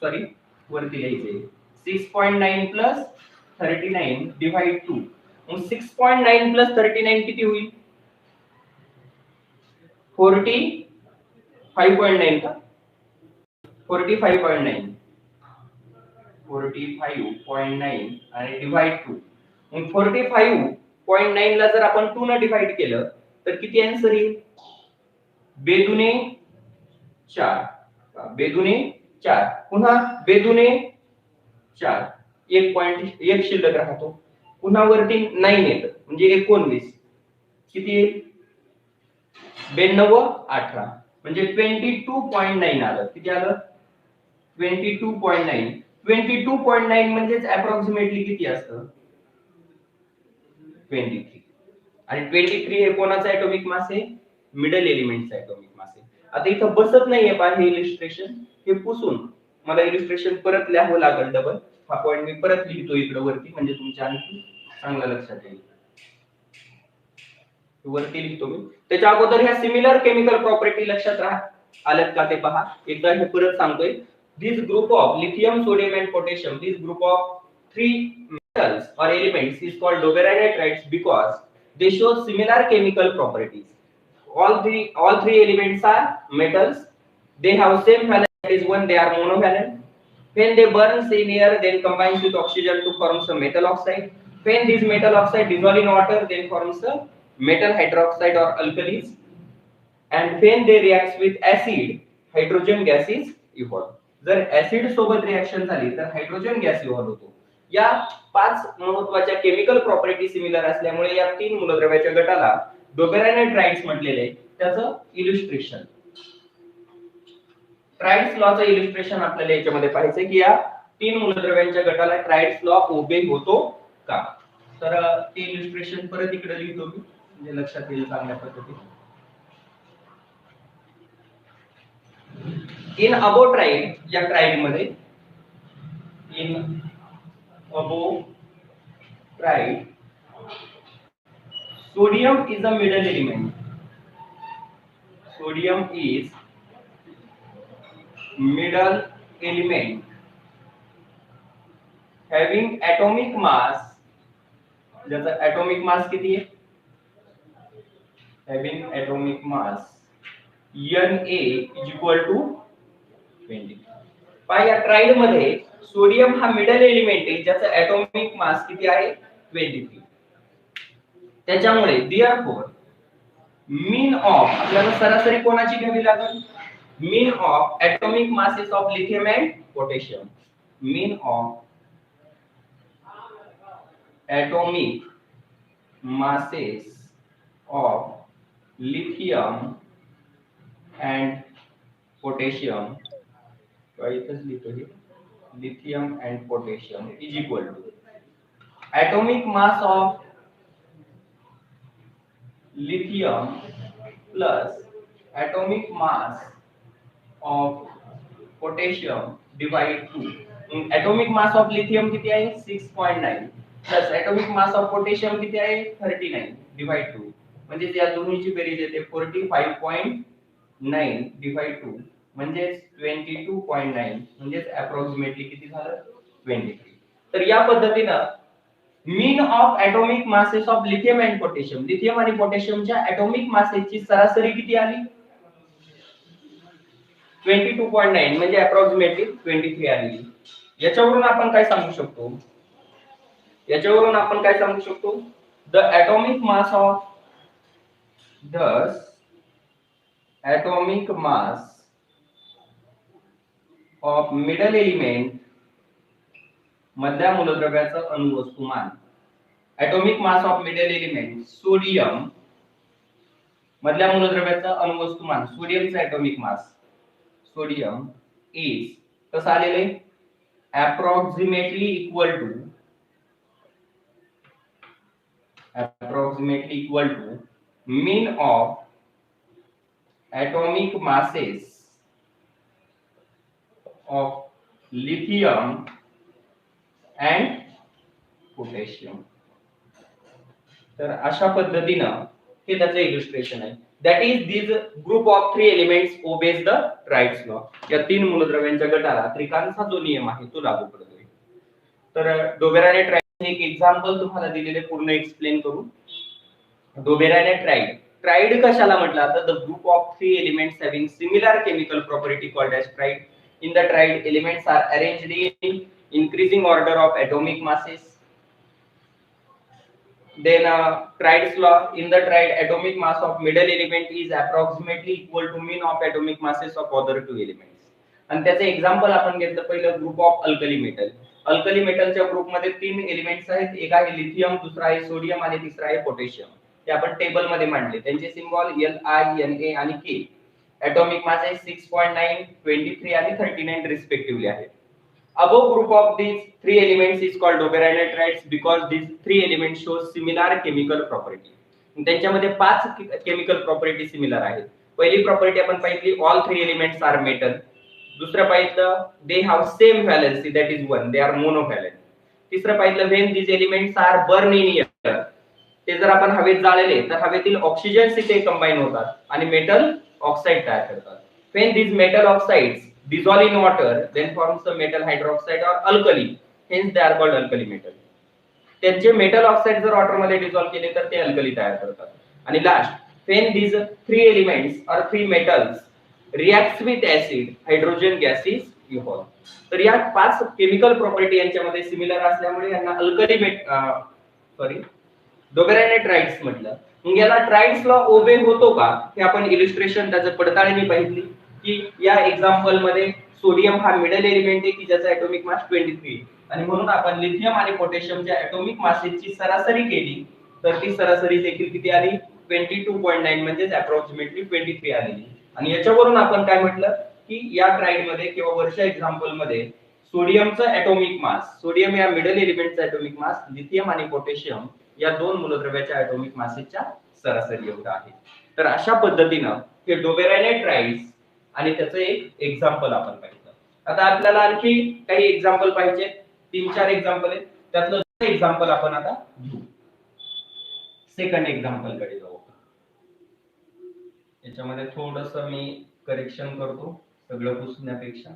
Speaker 1: सॉरी वरती लिहायचंय 6.9 plus 39 डिवाइड 2. 6.9 plus 39 किती होईल? 45.9 का? 45.9 आणि डिवाइड 2. मग 45.9 ला जर आपण 2 ने डिवाइड केलं तर किती आन्सर येईल? बेदुने 4. बेदुने 4 पुन्हा बेदुने 4, 1 शिल्लक राहतो. पुन्हा वरती 9 येतं म्हणजे 19. किती येईल? 92 18 म्हणजे 22.9 आलं. किती आलं? 22.9. 22.9 म्हणजेच अप्रॉक्सिमेटली किती असतं 23 आणि 23 हे कोणाचा ऍटॉमिक मास आहे मिडल एलिमेंटचा ऍटॉमिक मास आहे. आता इथं बसत नाहीये पहा हे इलिस्ट्रेशन हे पुसून मला इलिस्ट्रेशन परत लिहावं लागेल डबल. हा पॉइंट मी परत लिहितो इकडे वरती म्हणजे तुमच्या आणखी चांगलं लक्षात येईल. वरती लिहितो मी. त्याच्या अगोदर ह्या सिमिलर केमिकल प्रॉपर्टी लक्षात आल्यात का ते पहा. एकदा हे परत सांगतोय. This group of lithium, sodium and potassium, this group of three metals or elements is called doberai nitrides because they show similar chemical properties. All three elements are metals. They have same valence, that is one they are monovalent. When they burn in air, then combines with oxygen to form some metal oxide. When this metal oxide dissolve in water, then forms a metal hydroxide or alkalis. And when they reacts with acid, hydrogen gas is evolved. जर acid सोबत reaction झाली तर hydrogen gas evolve होतो. या पाच महत्त्वाच्या chemical property similar असल्यामुळे या तीन मूलद्रव्याच्या गटाला डोबेराय नायट्राइड्स म्हटलेले. त्याचं इलुस्ट्रेशन ट्राइड्स लॉचं इलुस्ट्रेशन आपल्याला याच्यामध्ये पाहायचं की या तीन मूलद्रव्यांच्या गटाला ट्राइड्स लॉ ओबे होतो का. तर ते इलुस्ट्रेशन परत इकडे लिहितो मी म्हणजे लक्षात येईल चांगल्या पद्धतीने. इन अबो ट्राइड या ट्राइड मध्ये in above tried sodium is a middle element. Sodium is middle element having atomic mass. ज्याचा atomic mass किती आहे having atomic mass Na is equal to 20. पहा या ट्राइड मध्ये सोडियम हा मिडल एलिमेंट आहे ज्याचा atomic mass किती आहे 23. त्याच्यामुळे therefore मीन ऑफ आपल्याला सरासरी कोणाची घ्यावी लागेल mean of atomic masses of lithium and potassium. Mean of atomic masses of lithium and potassium. Lithium and potassium is equal to atomic mass of lithium plus atomic mass of potassium divide 2. atomic mass of lithium किती आहे 6.9 plus atomic mass of potassium किती आहे 39 divide 2 म्हणजे या दोन्हीची बेरीज येते 45.9 divide 2 म्हणजे 22.9 म्हणजे अप्रॉक्सिमेटली किती झालं 23. तर या पद्धतीने mean of atomic masses of lithium and potassium lithium आणि पोटॅशियमच्या atomic masses ची सरासरी किती आली 22.9 म्हणजे अप्रॉक्सिमेटली 23 आली. याच्यावरून आपण काय सांगू शकतो the atomic mass of middle element मधल्या मूलद्रव्याचं अणुवस्तुमान. atomic mass of middle element sodium मधल्या मूलद्रव्याचं अणुवस्तुमान सोडियमचा atomic mass सोडियम is कसं आलेले approximately equal to mean of atomic masses of lithium and potassium. तर अशा पद्धतीनं हे त्याचं इलुस्ट्रेशन आहे. That is this group of three elements obeys the Wright's law. या तीन मूलद्रव्यांच्या गटाला त्रिकांचा जो नियम आहे तो लागू पडतोय. तर डोबेराय नायट्राइड एक एक्झाम्पल तुम्हाला दिलेले पूर्ण एक्सप्लेन करू. डोबेराय नायट्राइड ट्राइड कशाला म्हटलं जातं the group of three elements having similar chemical property called as triad. In the triad elements are arranged in increasing order of atomic masses. Then Tride's law in the tride atomic mass of middle element is approximately equal to mean of atomic masses of other two elements. आणि त्याचे example आपण घेतलं पहिलं group of alkali metal. Alkali मेटलच्या group मध्ये तीन elements आहेत. एक आहे लिथियम, दुसरा आहे सोडियम आणि तिसरा आहे पोटॅशियम. ते आपण टेबल मध्ये मांडले. त्यांचे सिम्बॉल Li, Na आणि K. atomic mass आहे 6.9, 23 आणि 39 रिस्पेक्टिव्हली आहे. Above group of these three elements is called doberanatides because these three elements show similar chemical property. त्यांच्यामध्ये पाच केमिकल प्रॉपर्टी सिमिलर आहेत. पहिली प्रॉपर्टी आपण पाहिली all three elements are metal. दुसरं पाहिलं they have same valency that is 1 they are monovalent. तिसरं पाहिलं when these elements are burn in air, ते जर आपण हवेत जाळले तर हवेतील ऑक्सिजन तिथे कंबाईन होतात आणि मेटल ऑक्साईड तयार करतात. when these metal oxides dissolve in water then forms the metal hydroxide or alkali, hence they are called alkali metal. त्यांचे मेटल ऑक्साइड जर वॉटर मध्ये डिसॉल्व केले तर ते अल्कली तयार करतात. आणि last when these three elements or three metals reacts with acid hydrogen gas is evolved. तर या पाच केमिकल प्रॉपर्टी यांच्यामध्ये सिमिलर असल्यामुळे यांना अल्कली डोबेरानेट्राइड्स म्हटलं. मग याला ट्राइड्स ला ओबे होतो का हे आपण इलिस्ट्रेशन त्याचं पडताळणी पाहिली की या एक्झाम्पल मध्ये सोडियम हा मिडल एलिमेंट आहे की ज्याचा ॲटॉमिक मास 23 आणि म्हणून आपण लिथियम आणि पोटॅशियमच्या ॲटॉमिक मासेसची सरासरी केली तर ती सरासरी देखील किती आली 22.9 म्हणजे अप्रॉक्सिमेटली 23 आली. आणि याच्यावरून आपण काय म्हटलं की या ट्राइड मध्ये किंवा वरच्या एक्झाम्पल मध्ये सोडियमचा ॲटॉमिक मास, सोडियम या मिडल एलिमेंटचा ॲटॉमिक मास लिथियम आणि पोटॅशियम या दोन मूलद्रव्याच्या ॲटॉमिक मासेसच्या सरासरी एवढा आहे. तर अशा पद्धतीनं हे डोबेरानेट्राइड्स आणि त्याचं एक एक्झाम्पल आपण पाहिलं. आता आपल्याला आणखी काही एक्झाम्पल पाहिजे, 3-4 एक्झाम्पल आहेत त्यातलं एक्झाम्पल आपण आता घेऊ. सेकंड एक्झाम्पल कडे जाऊ. याच्यामध्ये थोडंसं मी करेक्शन करतो सगळं पुसण्यापेक्षा.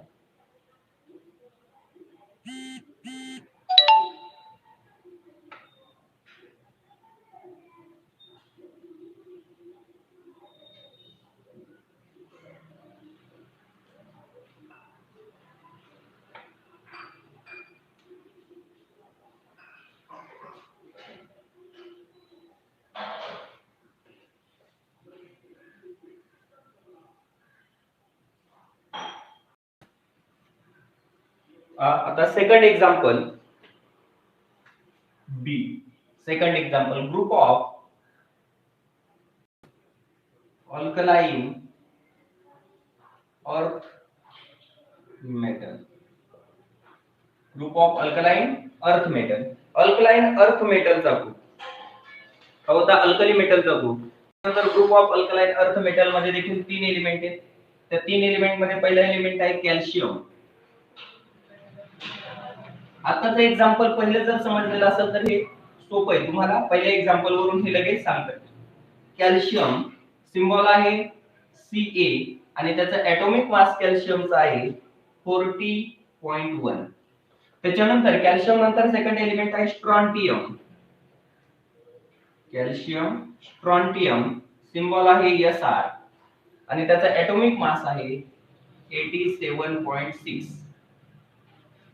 Speaker 1: आता second example B. Second example group of alkaline earth metal. Group of alkaline earth metal. Alkaline earth metal चा ग्रुप होता अल्कली मेटलचा ग्रुप. नंतर group of alkaline earth metal मध्ये देखील 3 एलिमेंट आहेत. त्या 3 एलिमेंट मध्ये पहिला एलिमेंट आहे कॅल्शियम. आताचं एक्झाम्पल पहिलं जर समजलेलं असेल तर हे सोपं आहे तुम्हाला. पहिल्या एक्झाम्पल वरून हे लगेच सांगतात. कॅल्शियम सिंबल आहे Ca आणि त्याचा ॲटॉमिक मास कॅल्शियमचा आहे 40.1. त्याच्यानंतर कॅल्शियम नंतर सेकंड एलिमेंट आहे स्ट्रॉन्टियम. कॅल्शियम स्ट्रॉन्टियम सिंबल आहे Sr आणि त्याचा ॲटॉमिक मास आहे 87.6.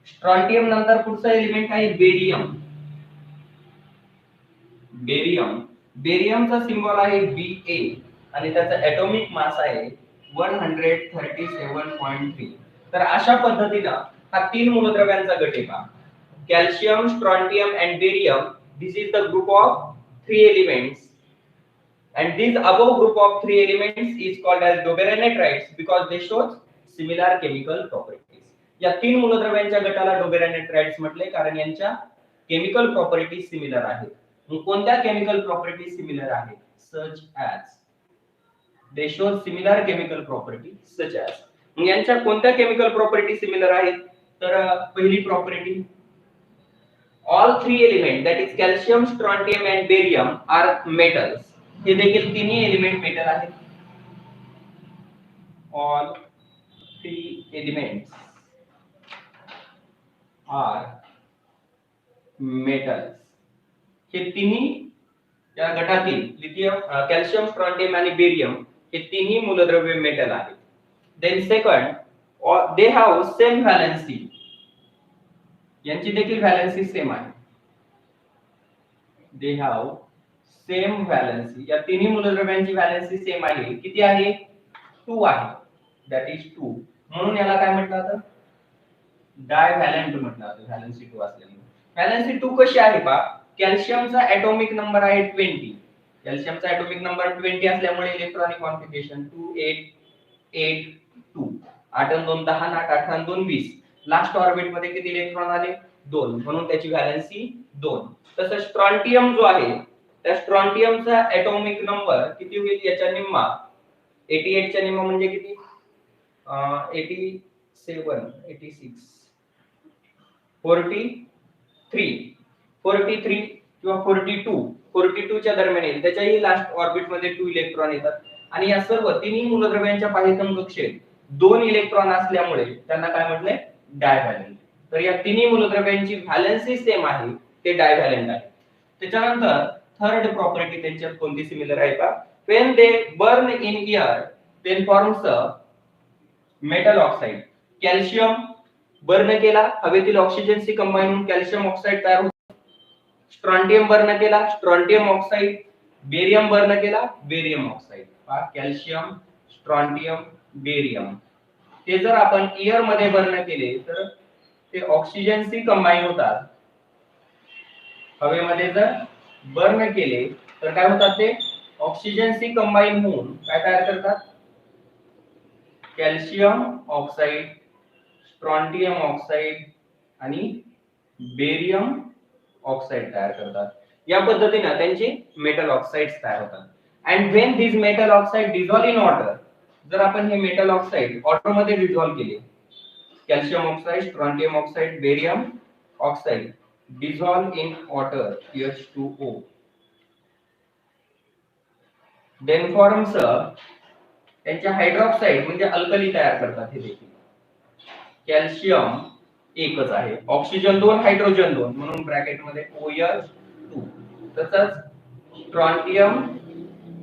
Speaker 1: स्ट्रॉन्टियम नंतर पुढचा एलिमेंट आहे बेरियम. बेरियम बेरियमचा सिंबल आहे Ba आणि त्याचा ॲटॉमिक मास आहे 137.3. तर अशा पद्धतीने हा 3 मूलद्रव्यांचा गट आहे का calcium strontium and barium. This is the group of 3 elements and this above group of 3 elements is called as doberanatides because they show similar chemical properties. या 3 मूलद्रव्यांच्या गटाला डोबेरानेट्राइड्स म्हटले कारण यांच्या केमिकल प्रॉपर्टीज सिमिलर आहेत. कोणत्या केमिकल प्रॉपर्टीज सिमिलर आहेत such as they show similar chemical properties such as. यांच्या कोणत्या केमिकल प्रॉपर्टी सिमिलर आहेत तर पहिली property all 3 elements that is calcium strontium and barium are metals. हे देखील तिन्ही एलिमेंट मेटल आहेत. all 3 elements are metals. हे तिन्ही या गटातील लिथियम कॅल्शियम स्ट्रॉन्टियम आणि बेरियम हे तिन्ही मूलद्रव्य मेटल आहेत. then second they have same valency. यांची देखील व्हॅलेन्सी सेम आहे. दे हॅव सेम व्हॅलेन्सी. या तिन्ही मूलद्रव्यांची व्हॅलेन्सी सेम आहे. किती आहे 2 आहे. That is 2. म्हणून याला काय म्हटलं जातं डायव्हॅलेंट म्हटलं जातं व्हॅलेन्सी 2 असल्यामुळे. व्हॅलेन्सी 2 कशी आहे पहा कॅल्शियमचा ॲटॉमिक नंबर आहे 20. कॅल्शियमचा ॲटॉमिक नंबर 20 असल्यामुळे इलेक्ट्रॉनिक कॉन्फिगरेशन 2882. 8 आणि 2 10 8 8 आणि 2 20. लास्ट ऑर्बिट मध्ये किती इलेक्ट्रॉन आले 2, म्हणून त्याची व्हॅलेन्सी 2. तसं स्ट्रॉन्टियम जो आहे त्या स्ट्रॉन्टियमचा ॲटॉमिक नंबर किती होईल याच्या निम्मा 88 च्या निम्मा म्हणजे किती 87 86 43 किंवा 42 च्या दरम्यान येईल. त्याच्याही लास्ट ऑर्बिट मध्ये 2 इलेक्ट्रॉन येतात आणि या सर्व तिन्ही मूलद्रव्यांच्या बाह्यतम कक्षेत 2 इलेक्ट्रॉन असल्यामुळे त्यांना काय म्हटलंय डायव्हॅलेंट. तर या तिन्ही मूलद्रव्यांची व्हॅलेन्सी सेम आहे, ते डायव्हॅलेंट आहे. त्याच्यानंतर थर्ड प्रॉपर्टी त्यांच्यात कोणती सिमिलर आहे का, when they burn in air then forms a metal oxide. Calcium burn केला हवेतील ऑक्सिजनशी कंबाईन होऊन कॅल्शियम ऑक्साईड तयार होतो. स्ट्रॉन्टियम बर्न केला स्ट्रॉन्टियम ऑक्साईड. बेरियम बर्न केला barium oxide. Calcium strontium barium ते जर आपण एअर मध्ये बर्न केले तर ते ऑक्सिजनशी कंबाईन होतात. हवेमध्ये जर बर्न केले तर काय होतात ते ऑक्सिजनशी कंबाईन होऊन काय तयार करतात कॅल्शियम ऑक्साईड स्ट्रॉन्टियम ऑक्साईड आणि बेरियम ऑक्साईड तयार करतात. या पद्धतीने त्यांचे मेटल ऑक्साइड्स तयार होतात. And when this metal oxide dissolve in water, जर आपण हे मेटल ऑक्साइड वॉटर मध्ये डिझॉल्व केले calcium oxide strontium oxide barium oxide dissolve in water H2O then forms त्यांचे हायड्रॉक्साइड म्हणजे अल्कली तयार करतात. हे देखील कॅल्शियम एकच आहे ऑक्सिजन 2 हायड्रोजन 2 म्हणून ब्रॅकेट मध्ये OH2. तसंच स्ट्रॉन्टियम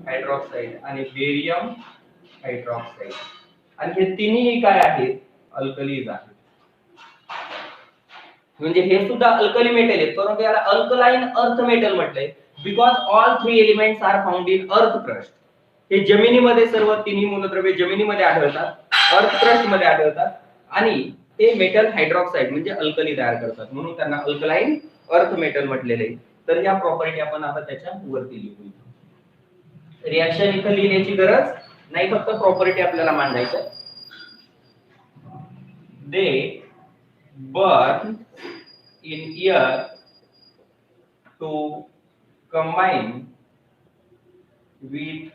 Speaker 1: हायड्रॉक्साइड आणि बेरियम हायड्रॉक्साइड आणि हे तिन्ही काय आहेत अल्कलीज आहेत. म्हणजे हे सुद्धा अल्कली मेटल आहेत परंतु याला अल्कलाइन अर्थ मेटल म्हटलंय because all 3 elements are found in earth crust. हे जमिनीमध्ये सर्व तिन्ही मूलद्रव्ये जमिनीमध्ये आढळतात अर्थ क्रस्ट मध्ये आढळतात आणि ते मेटल हायड्रॉक्साइड म्हणजे अल्कली तयार करतात म्हणून त्यांना अल्कलाइन अर्थ मेटल म्हटलेले आहे. तर या प्रॉपर्टी आपण आता त्याच्या वरती लिहू. रिएक्शन इथे लिहिण्याची गरज नाही फक्त प्रॉपर्टी आपल्याला मांडायचं. दे burn in air to combine with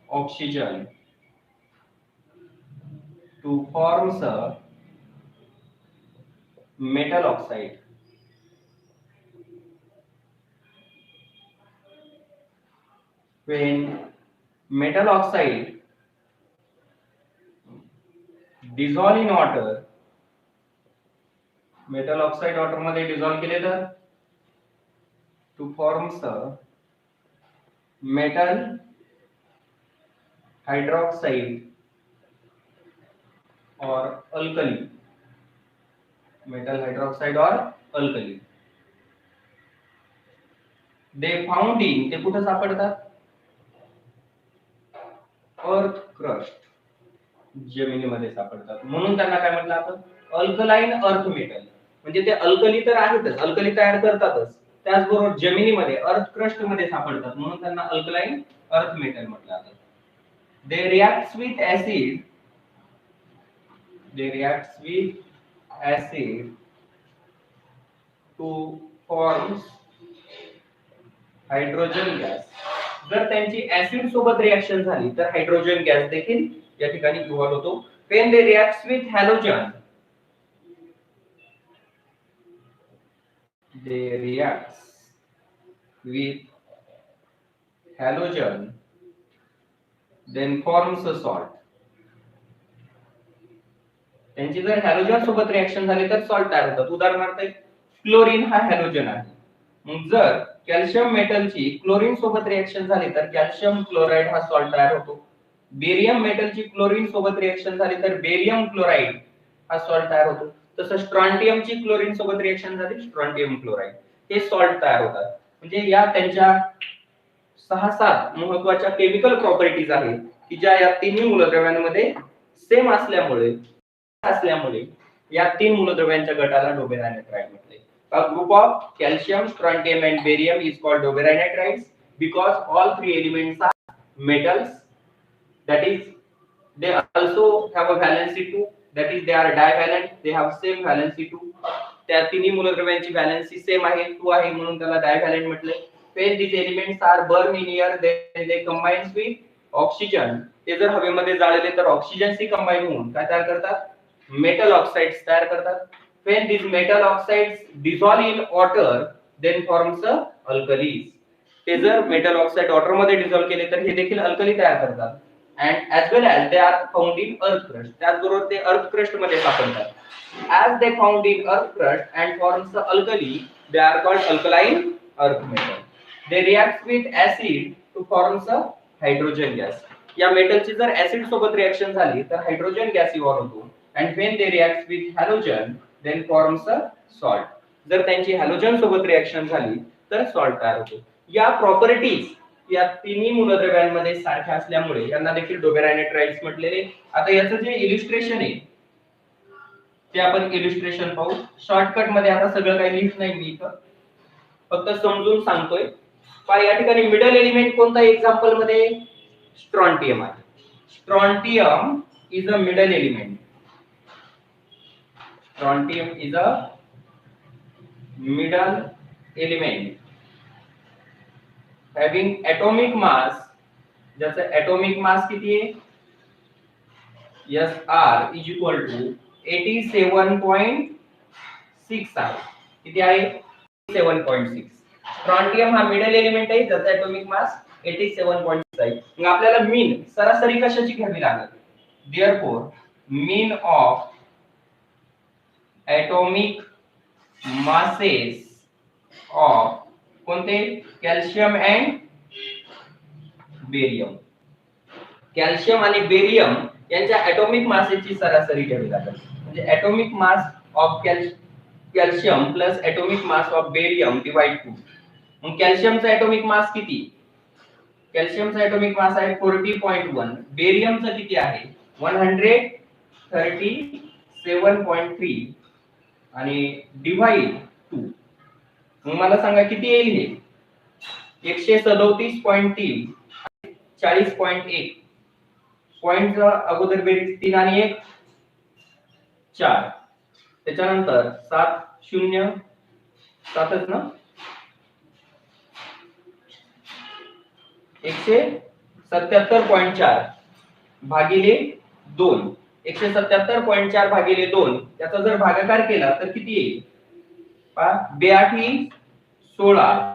Speaker 1: oxygen to form a metal oxide. When metal oxide dissolve in water, metal oxide water मध्ये डिझॉल्व केले तर टू फॉर्म्स मेटल हायड्रॉक्साइड और अल्कली. मेटल हायड्रॉक्साइड और अल्कली दे फाउंड इन ते कुठे सापडतात earth crust जमिनीमध्ये सापडतात म्हणून त्यांना काय म्हटलं आपण अल्कलाइन अर्थ मेटल. म्हणजे ते अल्कली तर आहेतच अल्कली तयार करतातच त्याचबरोबर जमिनीमध्ये अर्थ क्रस्ट मध्ये सापडतात म्हणून त्यांना अल्कलाइन अर्थ मेटल म्हटलं जातं. They reacts with acid to forms hydrogen gas. जर त्यांची ऍसिड सोबत रिएक्शन झाली तर हायड्रोजन गॅस देखील या ठिकाणी इव्हॉल्व होतो. when they reacts with halogen, they reacts with halogen then forms a salt. त्यांची जर हॅलोजन सोबत रिएक्शन झाली तर सॉल्ट तयार होतात. उदाहरणार्थ क्लोरीन हा हॅलोजन आहे. मग जर कॅल्शियम मेटलची क्लोरीन सोबत रिएक्शन झाली तर कॅल्शियम क्लोराइड हा सॉल्ट तयार होतो. बेरियम मेटलची क्लोरीन सोबत रिएक्शन झाली तर बेरियम क्लोराइड हा सॉल्ट तयार होतो. तसं स्ट्रॉन्टियमची क्लोरीन सोबत रिएक्शन झाली स्ट्रॉन्टियम क्लोराइड हे सॉल्ट तयार होतात. म्हणजे या त्यांच्या 6-7 महत्त्वाच्या केमिकल प्रॉपर्टीज आहेत की ज्या या तिन्ही मूलद्रव्यांमध्ये सेम असल्यामुळे या 3 मूलद्रव्यांच्या गटाला डोबेराय नायट्राइड म्हटले. A group of calcium, strontium and barium is called doberai nitrides because all 3 elements are metals. That is, they also have a valency 2. that is they are divalent, they have same valency 2. त्या तिन्ही मूलद्रव्यांची valency same आहे 2 आहे म्हणून त्याला डायव्हॅलेंट म्हटले. when these elements are burn in air then they combine with oxygen. ते जर हवेमध्ये जाळले तर ऑक्सिजनशी कंबाईन होऊन काय तयार करतात, मेटल ऑक्साइड्स तयार करतात. when these metal oxides dissolve in water then forms a alkalis. ते जर मेटल ऑक्साइड वॉटर मध्ये डिसॉल्व केले तर हे देखील अल्कली तयार करतात. and as well as they are found in earth crust. त्याचबरोबर ते अर्थ क्रस्ट मध्ये सापडतात. as they found in earth crust and forms the alkali, they are called alkaline earth metal. they react with acid to forms a hydrogen gas. या मेटलची जर acid सोबत reaction झाली तर hydrogen gas evolve होतो. and when they react with halogen then forms a salt. जर त्यांची halogen सोबत reaction झाली तर सॉल्ट तयार होतो. या प्रॉपर्टीज या तिन्ही मूलद्रव्यांमध्ये सारख्या असल्यामुळे यांना देखील डोबेराय नायट्राइड्स म्हटलेले. आता याचं जे इलस्ट्रेशन आहे ते आपण इलस्ट्रेशन पाहू. शॉर्टकट मध्ये आता सगळं काही लिहित नाही मी इथं, फक्त समजून सांगतोय. पहा या ठिकाणी मिडल एलिमेंट कोणता एक्झाम्पल मध्ये स्ट्रॉन्टियम आहे. Strontium is a middle element. Strontium is a middle element having atomic mass, ज्याचा atomic mass किती आहे, Sr is equal to 87.6 आहे. किती आहे 87.6. स्ट्रॉन्टियम हा मिडल एलिमेंट आहे ज्याचा atomic mass 87.6 आहे. मग आपल्याला मीन सरासरी कशाची घ्यावी लागेल. therefore mean of atomic masses of कोणते, कॅल्शियम अँड बेरियम. कॅल्शियम आणि बेरियम यांच्या ॲटॉमिक मासेची सरासरी घ्यावी लागेल. म्हणजे atomic mass of calcium plus atomic mass of barium divide 2. मग कॅल्शियमचा ॲटॉमिक मास किती, कॅल्शियमचा ॲटॉमिक मास आहे 40.1. बेरियमचा किती आहे 137.3 आणि डिवाइड 2. मग मला सांगा किती येईल हे 137.3 40.1. पॉइंटचा अगोदर बेरीज 3 आणि 1 4, त्याच्यानंतर 7 0 7च ना 177.4 भागिले 2. 177.4 भागिले 2 याचा जर भागाकार केला तर किती येईल. 82 16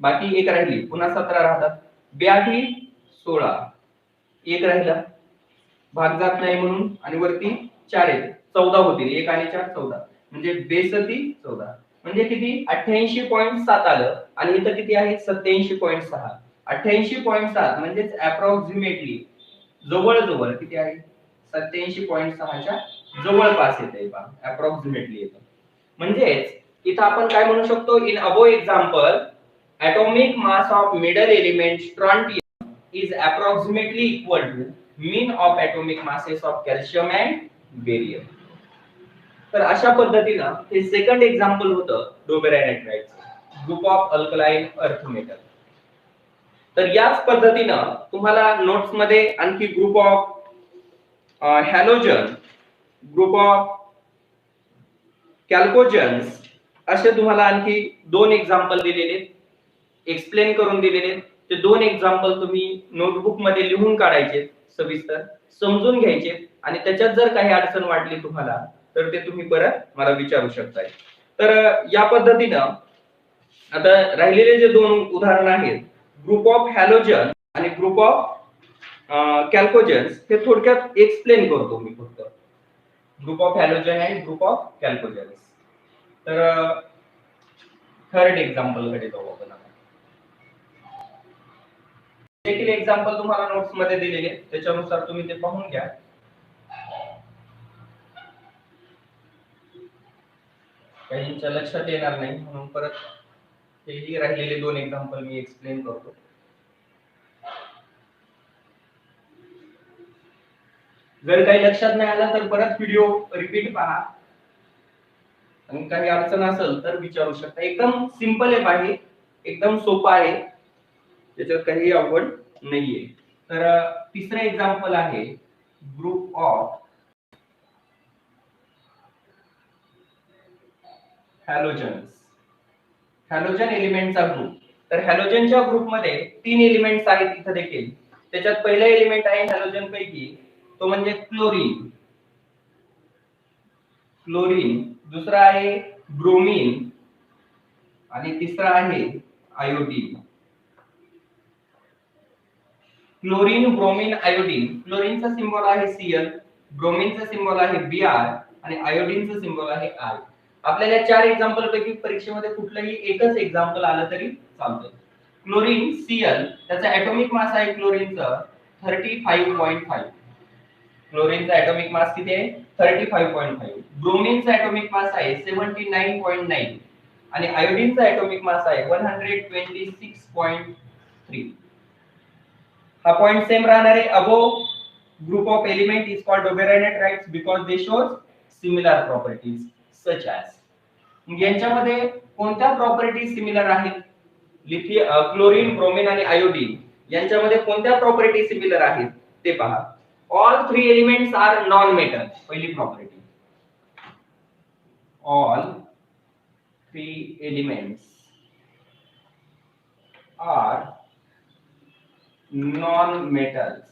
Speaker 1: बाकी 1 राहिली, पुन्हा 17 राहतात. 82 16 1 राहिला, भाग जात नाही म्हणून आणि वरती 4 येते 14 होतील. 1 आणि 4 14 म्हणजे 62 14 म्हणजे किती 88.7 आलं. आणि इथं किती आहे 87.6. 88.7 म्हणजे अप्रॉक्सिमेटली जवळ किती आहे 87.6 च्या जवळपास येते. अप्रॉक्सिमेटली येतं. म्हणजेच इथं आपण काय म्हणू शकतो, in above example atomic mass of middle element strontium is approximately equal to mean of atomic masses of calcium and barium. तर अशा पद्धतीनं हे सेकंड एक्झाम्पल होतं डोबेराय नायट्राइडचं, group of alkaline earth metal. तर याच पद्धतीनं तुम्हाला नोट्स मध्ये आणखी group of halogen, group of chalcogens असे तुम्हाला आणखी 2 एक्झाम्पल दिलेले, एक्सप्लेन करून दिलेले. ते 2 एक्झाम्पल तुम्ही नोटबुक मध्ये लिहून काढायचे, सविस्तर समजून घ्यायचे आणि त्याच्यात जर काही अडचण वाटली तुम्हाला तर ते तुम्ही परत मला विचारू शकताय. तर या पद्धतीनं आता राहिलेले जे 2 उदाहरण आहेत, ग्रुप ऑफ हॅलोजन आणि ग्रुप ऑफ कॅल्कोजन्स, हे थोडक्यात एक्सप्लेन करतो मी फक्त. ग्रुप ऑफ हॅलोजन आणि ग्रुप ऑफ कॅल्कोजन्स. तर थर्ड एक्झाम्पल कडे जाऊ आपण. देखील एक्झाम्पल तुम्हाला नोट्स मध्ये दिलेले, त्याच्यानुसार तुम्ही ते पाहून घ्या. काहींच्या लक्षात येणार नाही म्हणून परत हेही राहिलेले 2 एक्झाम्पल मी एक्सप्लेन करतो. जर काही लक्षात नाही आलं तर परत व्हिडिओ रिपीट पहा आणि काही अडचण असेल तर विचारू शकता. एकदम सिंपल आहे, एकदम सोपा आहे, त्याच्यात काही अवघड नाहीये. तर तिसरं एक्झाम्पल आहे ग्रुप ऑफ हॅलोजन्स, हॅलोजन एलिमेंटचा ग्रुप. तर हॅलोजनच्या ग्रुपमध्ये 3 एलिमेंट्स आहेत इथे देखील. त्याच्यात पहिला एलिमेंट आहे हॅलोजन पैकी तो म्हणजे क्लोरीन. क्लोरीन, दुसरा आहे ब्रोमीन आणि तिसरा आहे आयोडीन. Chlorine, bromine, iodine. क्लोरीनचा सिंबल आहे Cl, ब्रोमीनचा सिंबल आहे Br आणि आयोडीनचा सिंबल आहे I. आपल्याला 4 एक्झाम्पल पैकी परीक्षेमध्ये कुठलंही एकच एक्झाम्पल आलं तरी चालतं. क्लोरीन Cl, त्याचा एटॉमिक मास आहे क्लोरीनचा 35.5. क्लोरीनचा एटॉमिक मास किती आहे? 35.5. ब्रोमीनचा एटॉमिक मास आहे 79.9 आणि आयोडीनचा एटॉमिक मास आहे 126.3. हा पॉइंट सेम राहणार आहे. Above group of element is called Doberai-Nitrites because they show similar properties such as. यांच्यामध्ये कोणत्या प्रॉपर्टीज सिमिलर आहेत? क्लोरीन, ब्रोमीन आणि आयोडीन यांच्यामध्ये कोणत्या प्रॉपर्टी सिमिलर आहेत ते पहा. All 3 elements are non metal. पहिली property, all 3 elements are non metals.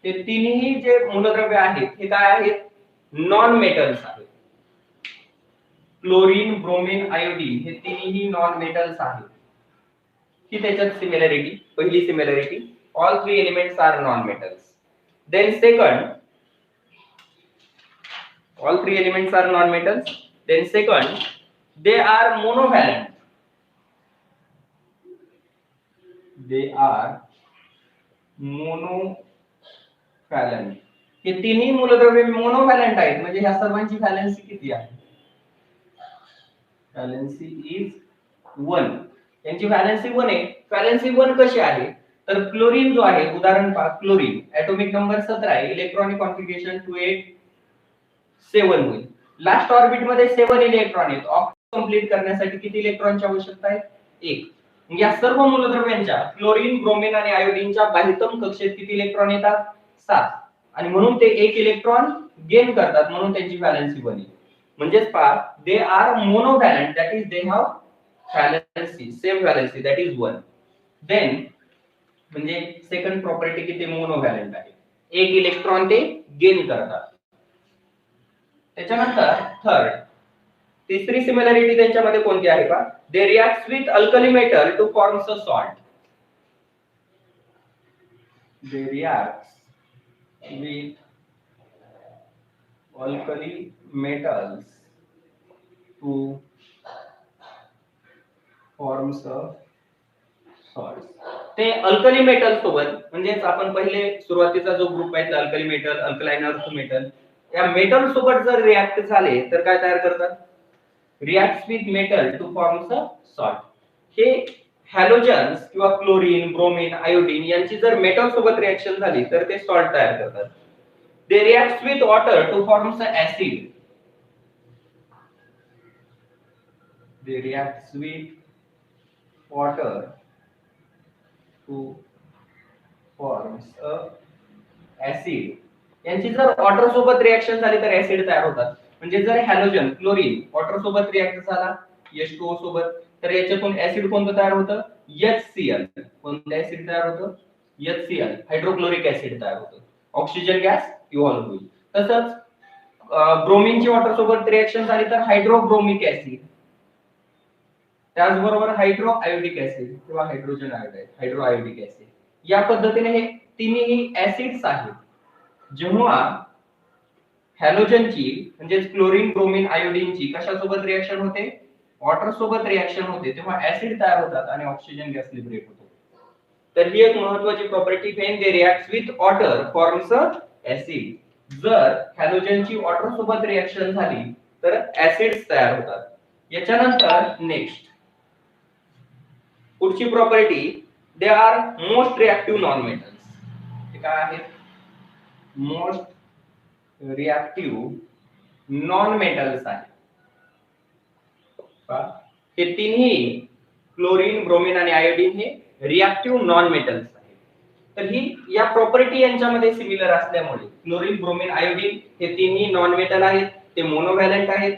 Speaker 1: ते तिन्ही जे मूलद्रव्य आहेत हे काय आहेत? नॉन मेटल्स आहेत. क्लोरीन, ब्रोमीन, आयोडीन हे तिन्ही नॉन मेटल्स आहेत. ही त्याच्यात सिमिलॅरिटी, पहिली similarity, all 3 elements are non metals. Then second, all 3 elements are non-metals. Then second, they are monovalent. They are monovalent. हे तिन्ही मूलद्रव्ये मोनोव्हॅलेंट आहेत. म्हणजे ह्या सर्वांची व्हॅलेन्सी किती आहे? Valency is 1. यांची व्हॅलेन्सी 1 आहे. व्हॅलेन्सी 1 कशी आहे? तर क्लोरीन जो आहे, उदाहरण पहा, क्लोरीन एटॉमिक नंबर 17 आहे, इलेक्ट्रॉनिक कॉन्फिगरेशन 287 होईल. लास्ट ऑर्बिट मध्ये 7 इलेक्ट्रॉन आहेत. ऑक्टेट कंप्लीट करण्यासाठी किती इलेक्ट्रॉनची आवश्यकता आहे? 1. या सर्व मूलद्रव्यांच्या क्लोरीन, ब्रोमीन आणि आयोडीनच्या बाह्यतम कक्षेत किती इलेक्ट्रॉन येतात? 7. आणि म्हणून ते 1 इलेक्ट्रॉन गेन करतात, म्हणून त्यांची व्हॅलेन्सी 1 आहे. म्हणजेच पहा, they are monovalent, that is they have valency, same valency, that is 1. Then म्हणजे सेकंड प्रॉपर्टी की ते मोनोव्हॅलेंट आहे, 1 इलेक्ट्रॉन ते गेन करतात. त्याच्यानंतर थर्ड, तिसरी सिमिलॅरिटी त्यांच्यामध्ये कोणती आहे का? They react with alkali metal to form a salt. They react with alkali metals to form a salt. ते अल्कली मेटल सोबत, म्हणजेच आपण पहिले सुरुवातीचा जो ग्रुप आहे alkali metal, alkaline earth metal, या मेटल सोबत जर रिएक्ट झाले तर काय तयार करतात? Reacts with metal to form a salt. हे हॅलोजन्स किंवा क्लोरीन, ब्रोमीन, आयोडीन यांची जर मेटल सोबत रिएक्शन झाली तर ते सॉल्ट तयार करतात. They reacts with water to form a acid. They reacts with water to form a acid. यांची जर वॉटर सोबत रिएक्शन झाली तर ऍसिड तयार होतात. म्हणजे जर हॅलोजन क्लोरीन वॉटर सोबत रिएक्ट झाला H2O सोबत, तर याच्यातून ऍसिड कोणतं तयार होतं? HCl. कोणतं ऍसिड तयार होतं? HCl, हायड्रोक्लोरिक ऍसिड तयार होतं. ऑक्सिजन गॅस इव्हॉल्व होईल. तसंच ब्रोमीनची वॉटर सोबत रिएक्शन झाली तर हायड्रोब्रोमिक ऍसिड, त्याचबरोबर हायड्रो आयोडिक ऍसिड किंवा hydrogen iodide, hydro iodic acid. या पद्धतीने हे तिन्ही ऍसिड्स आहेत. जेव्हा हॅलोजनची म्हणजे क्लोरीन, ब्रोमीन, आयोडीनची कशासोबत रिएक्शन होते? वॉटर सोबत रिएक्शन होते, तेव्हा ऍसिड तयार होतात आणि ऑक्सिजन गॅस लिबरेट होतो. तर ही एक महत्त्वाची property, when they reacts with water forms a acid. जर हॅलोजनची वॉटर सोबत रिएक्शन झाली तर ऍसिड्स तयार होतात. याच्यानंतर नेक्स्ट पुढची property, they are most reactive non metals. हे काय आहेत? मोस्ट रिएक्टिव्ह नॉन मेटल्स आहे. हे तिन्ही क्लोरीन, ब्रोमीन आणि आयोडीन हे रिएक्टिव्ह नॉन मेटल्स आहेत. तर ही या प्रॉपर्टी यांच्यामध्ये सिमिलर असल्यामुळे क्लोरीन, ब्रोमीन, आयोडीन हे तिन्ही नॉन मेटल आहेत, ते मोनोव्हॅलेंट आहेत,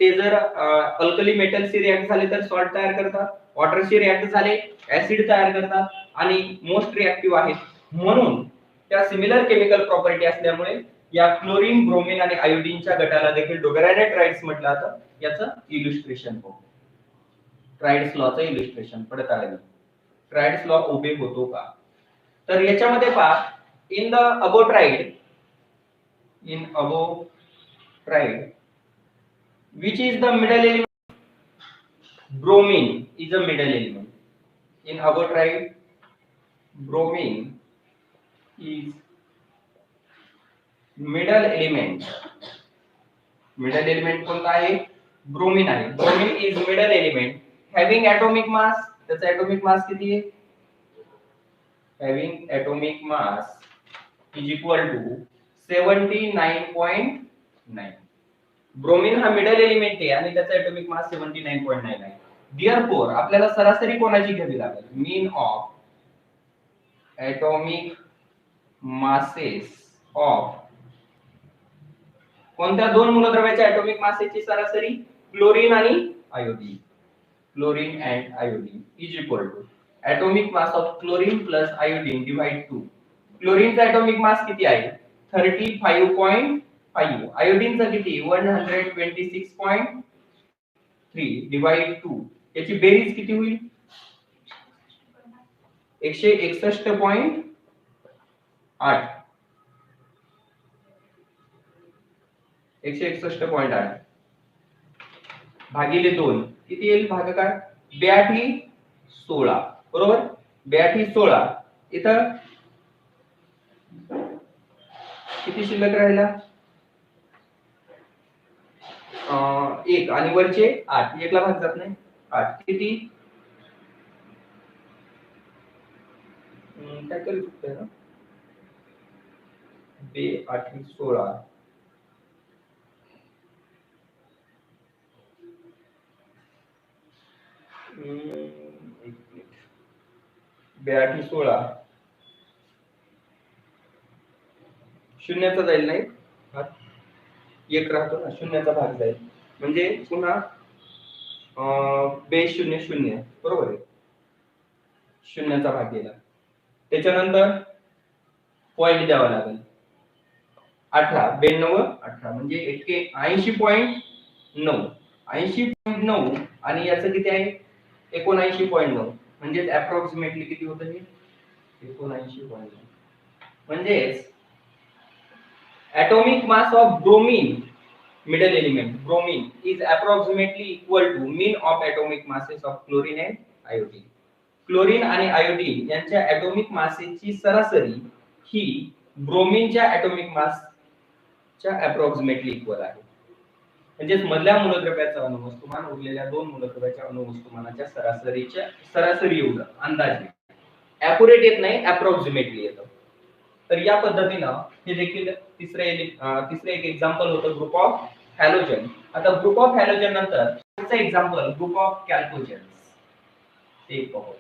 Speaker 1: ते जर अल्कली मेटलशी रिएक्ट झाले तर सॉल्ट तयार करतात, वॉटरशी रिएक्ट झाले ऍसिड तयार करतात आणि मोस्ट रिएक्टिव्ह आहेत. म्हणून त्या सिमिलर केमिकल प्रॉपर्टी असल्यामुळे या क्लोरीन, ब्रोमीन आणि आयोडीनच्या गटाला देखील डोबेराने ट्राइड्स म्हटलं जातं. याचं इल्युस्ट्रेशन पाहू. ट्राइड्स लॉचं इल्युस्ट्रेशन पडताळणी. ट्राइड्स लॉ ओबे होतो का? तर याच्यामध्ये पहा, in the above tried, which is the middle element? Bromine is a middle element. In above triad, bromine is middle element. Middle element कोणता आहे? ब्रोमीन आहे. Bromine is middle element having atomic mass. त्याचा atomic mass किती आहे? Having atomic mass is equal to 79.9. Bromine हा middle element आहे आणि त्याचा ॲटॉमिक मास 79.9 आहे. देअरफॉर आपल्याला सरासरी कोणाची घ्यावी लागेल? Mean of atomic masses of कोणत्या दोन मूलद्रव्याच्या ॲटॉमिक मासेसची सरासरी? क्लोरीन आणि iodine. Chlorine and iodine is equal to atomic mass of chlorine plus iodine divide 2. क्लोरीनचा ॲटॉमिक मास किती आहे? 35.5. आयोडीनचा किती? 126.3 डिवाइड 2. याची बेरीज किती होईल? 161.8. 161.8 भागिले 2 किती येईल? भागाकार 8216. बरोबर? 8216. इथं किती शिल्लक राहिला? 1 आणि वरचे 8. 1 ला भाग जात नाही. 8 किती? काय करू शकतोय ना? 2 8 16. एक मिनिट. 2 8 16 शून्याचा जाईल नाही, एक राहतो ना, शून्याचा भाग जाईल म्हणजे पुन्हा 2 0 0. बरोबर आहे, शून्याचा भाग गेला. त्याच्यानंतर पॉइंट द्यावा लागेल. 18 92 18 म्हणजे 81.9. 80.9 आणि याचं किती आहे? 79.9. म्हणजे अप्रॉक्सिमेटली किती होतं हे? 79.9. म्हणजेच atomic mass of bromine, middle element bromine, is approximately equal to mean of atomic masses of chlorine and iodine. Chlorine आणि आयोडीन यांच्या atomic masses सरासरी ही ब्रोमीनच्या atomic mass च्या approximately equal आहे. म्हणजेच मधल्या मूलद्रव्याचा अणुवस्तुमान उरलेल्या दोन मूलद्रव्याच्या अणुवस्तुमानाच्या सरासरी एवढं अंदाजे. ॲक्युरेट येत नाही, अप्रॉक्सिमेटली येतं. तर या पद्धतीनं हे देखील तिसरे एक एक्झाम्पल होतं ग्रुप ऑफ हॅलोजन. आता ग्रुप ऑफ हॅलोजन नंतर पुढचं एक्झाम्पल ग्रुप ऑफ कॅल्कोजन्स. ते पाहू.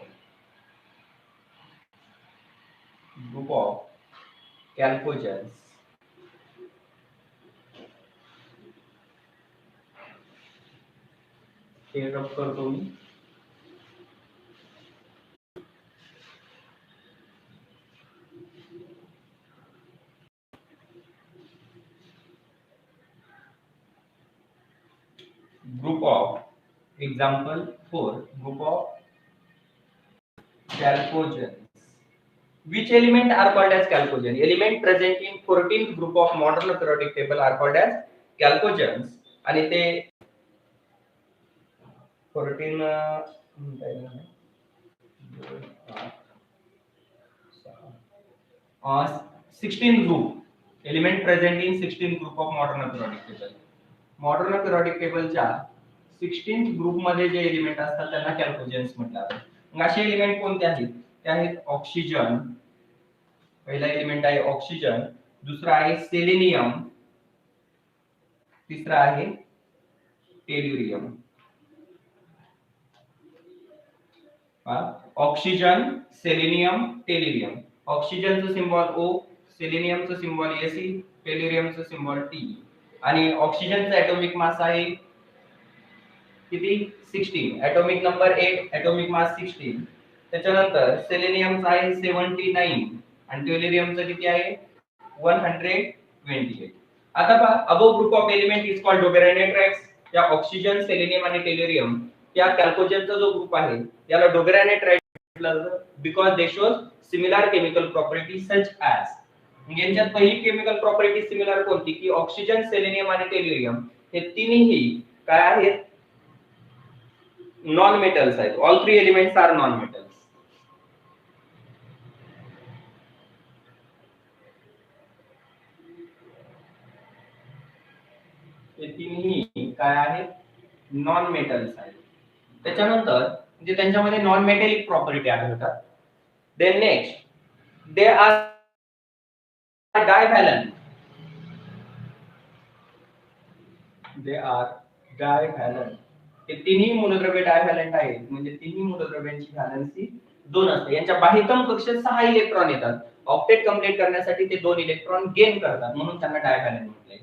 Speaker 1: ग्रुप ऑफ कॅल्कोजन्स हे रफ करतो मी. Group of example 4 group of chalcogens. Which element are called as chalcogen? Element present in 14th group of modern periodic table are called as chalcogens. आणि ते 16th group element present in 16th group of modern periodic table. Modern periodic टेबलच्या 16th group मध्ये जे element असतात त्यांना कॅल्कोजेन्स म्हटलं. मग असे एलिमेंट कोणते आहेत? ते आहेत ऑक्सिजन. पहिला एलिमेंट आहे ऑक्सिजन, दुसरा आहे सेलेनियम, तिसरा आहे टेल्युरियम. Oxygen, selenium, tellurium. ऑक्सिजनचं सिम्बॉल O, सेलेनियमचं सिम्बॉल Ag, टेल्युरियमचं सिम्बॉल Te. आणि ऑक्सिजनचा ॲटॉमिक मास आहे किती 16, ॲटॉमिक नंबर 8, ॲटॉमिक मास 16. त्याच्यानंतर सेलेनियमचा आहे 79 आणि टेल्युरियमचं किती आहे 128. आता पहा above group of element is called Dobereiner triads. या ऑक्सिजन, सेलेनियम आणि टेल्युरियम या कॅल्कोजेनचा जो ग्रुप आहे याला डोबेरायनेट्राइड्स म्हटलं जातं because they shows similar chemical property such as. यांच्यात पहिली केमिकल प्रॉपर्टी सिमिलर कोणती की ऑक्सिजन, सेलेनियम आणि टेल्युरियम हे तिन्ही काय आहेत नॉन मेटल्स आहेत. All three elements are non metals. हे तिन्ही काय आहेत नॉन मेटल्स आहेत. त्याच्यानंतर म्हणजे त्यांच्यामध्ये नॉन मेटॅलिक प्रॉपर्टी आढळतात. Then next they are divalent. They are divalent. हे तिन्ही मूलद्रव्ये डायव्हॅलंट आहेत म्हणजे तिन्ही मूलद्रव्यांची व्हॅलन्सी 2 असते. यांच्या बाह्यतम कक्षेत 6 इलेक्ट्रॉन येतात. ऑक्टेट कंप्लीट करण्यासाठी ते 2 इलेक्ट्रॉन गेन करतात म्हणून त्यांना डायव्हॅलंट म्हटले.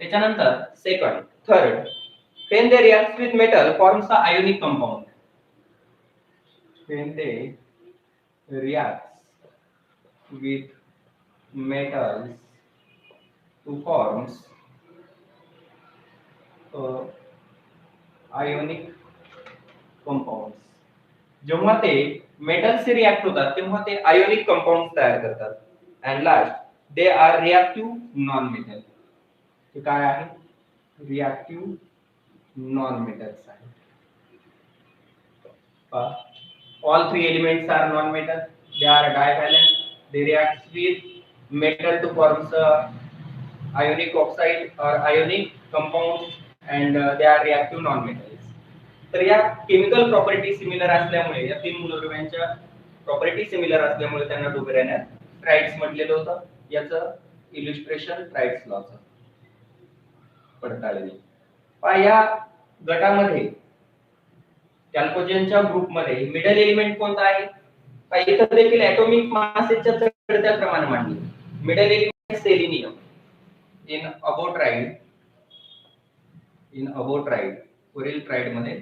Speaker 1: त्याच्यानंतर second third when they react with metal forms a ionic compound. When they react with metals to forms ionic compounds. जेव्हा ते मेटलशी रिएक्ट होतात तेव्हा ते आयोनिक कंपाउंड्स तयार करतात. And last they are reactive non metal. हे काय आहे रिएक्टिव्ह नॉन मेटल्स आहे. all three elements are non metal. They are divalent. They react with metal to form ionic oxide or ionic compounds and they are reactive non metals. तर या chemical property similar असल्यामुळे या तीन मूलद्रव्यांच्या property similar असल्यामुळे त्यांना डोबेरायनेट्राइड्स म्हटलेलं होतं. याचं इलस्ट्रेशन ट्राइड्स लॉचं पडताळणी. या गटामध्ये कॅल्कोजेनच्या ग्रुपमध्ये मिडल एलिमेंट कोणता आहे इथं देखील ॲटॉमिक मासेच्या चढत्या क्रमाने मांडले. Middle element selenium in above triad वरील ट्राइड मध्ये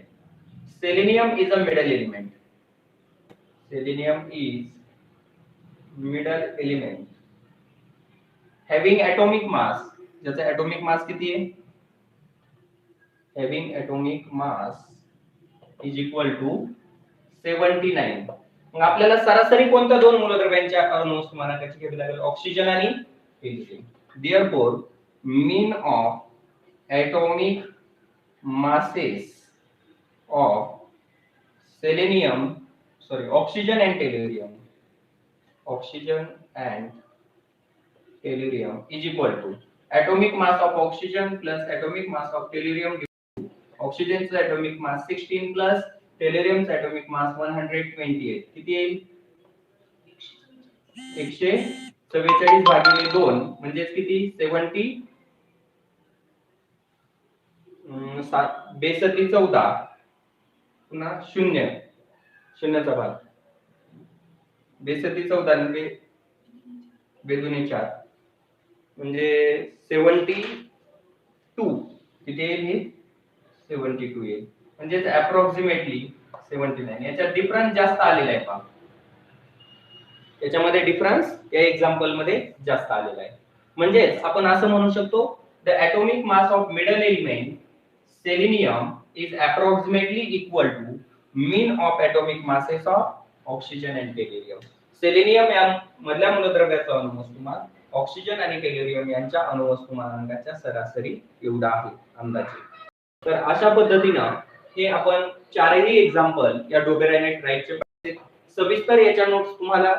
Speaker 1: selenium is a middle element. Selenium is middle element having atomic mass. ज्याचा ॲटॉमिक मास किती आहे having atomic mass is equal to 79. मग आपल्याला सरासरी कोणत्या दोन मूलद्रव्यांच्या अणुवस्तुमानांकाची घ्यावी लागेल ऑक्सिजन आणि helium. Therefore mean of atomic masses of oxygen and tellurium is equal to atomic mass of oxygen plus atomic mass of tellurium. Oxygen's atomic mass 16 plus tellurium's atomic mass 128. किती येईल 144 भागिले 2 म्हणजे किती 70 बेसती 14 पुन्हा 0 शून्याचा भाग बेसती 14 म्हणजे बेदुने 4 म्हणजे 72 किती येईल हे 72 येईल म्हणजे अप्रॉक्सिमेटली 79. याच्यात डिफरन्स जास्त आलेला आहे पहा याच्यामध्ये डिफरन्स या एक्झाम्पल मध्ये जास्त आलेला आहे. म्हणजे आपण असं म्हणू शकतो the atomic mass of middle element selenium is approximately equal to mean of atomic masses of oxygen and tellurium. Selenium या मधल्या मूलद्रव्याचा अणुवस्तुमान ऑक्सिजन आणि टेल्युरियम यांच्या अणुवस्तुमानांकाच्या सरासरी एवढा आहे अंदाजे. तर अशा पद्धतीने हे आपण चारही एक्झाम्पल या डोबेरायनेट्राइडचे सविस्तर याच्या नोट्स तुम्हाला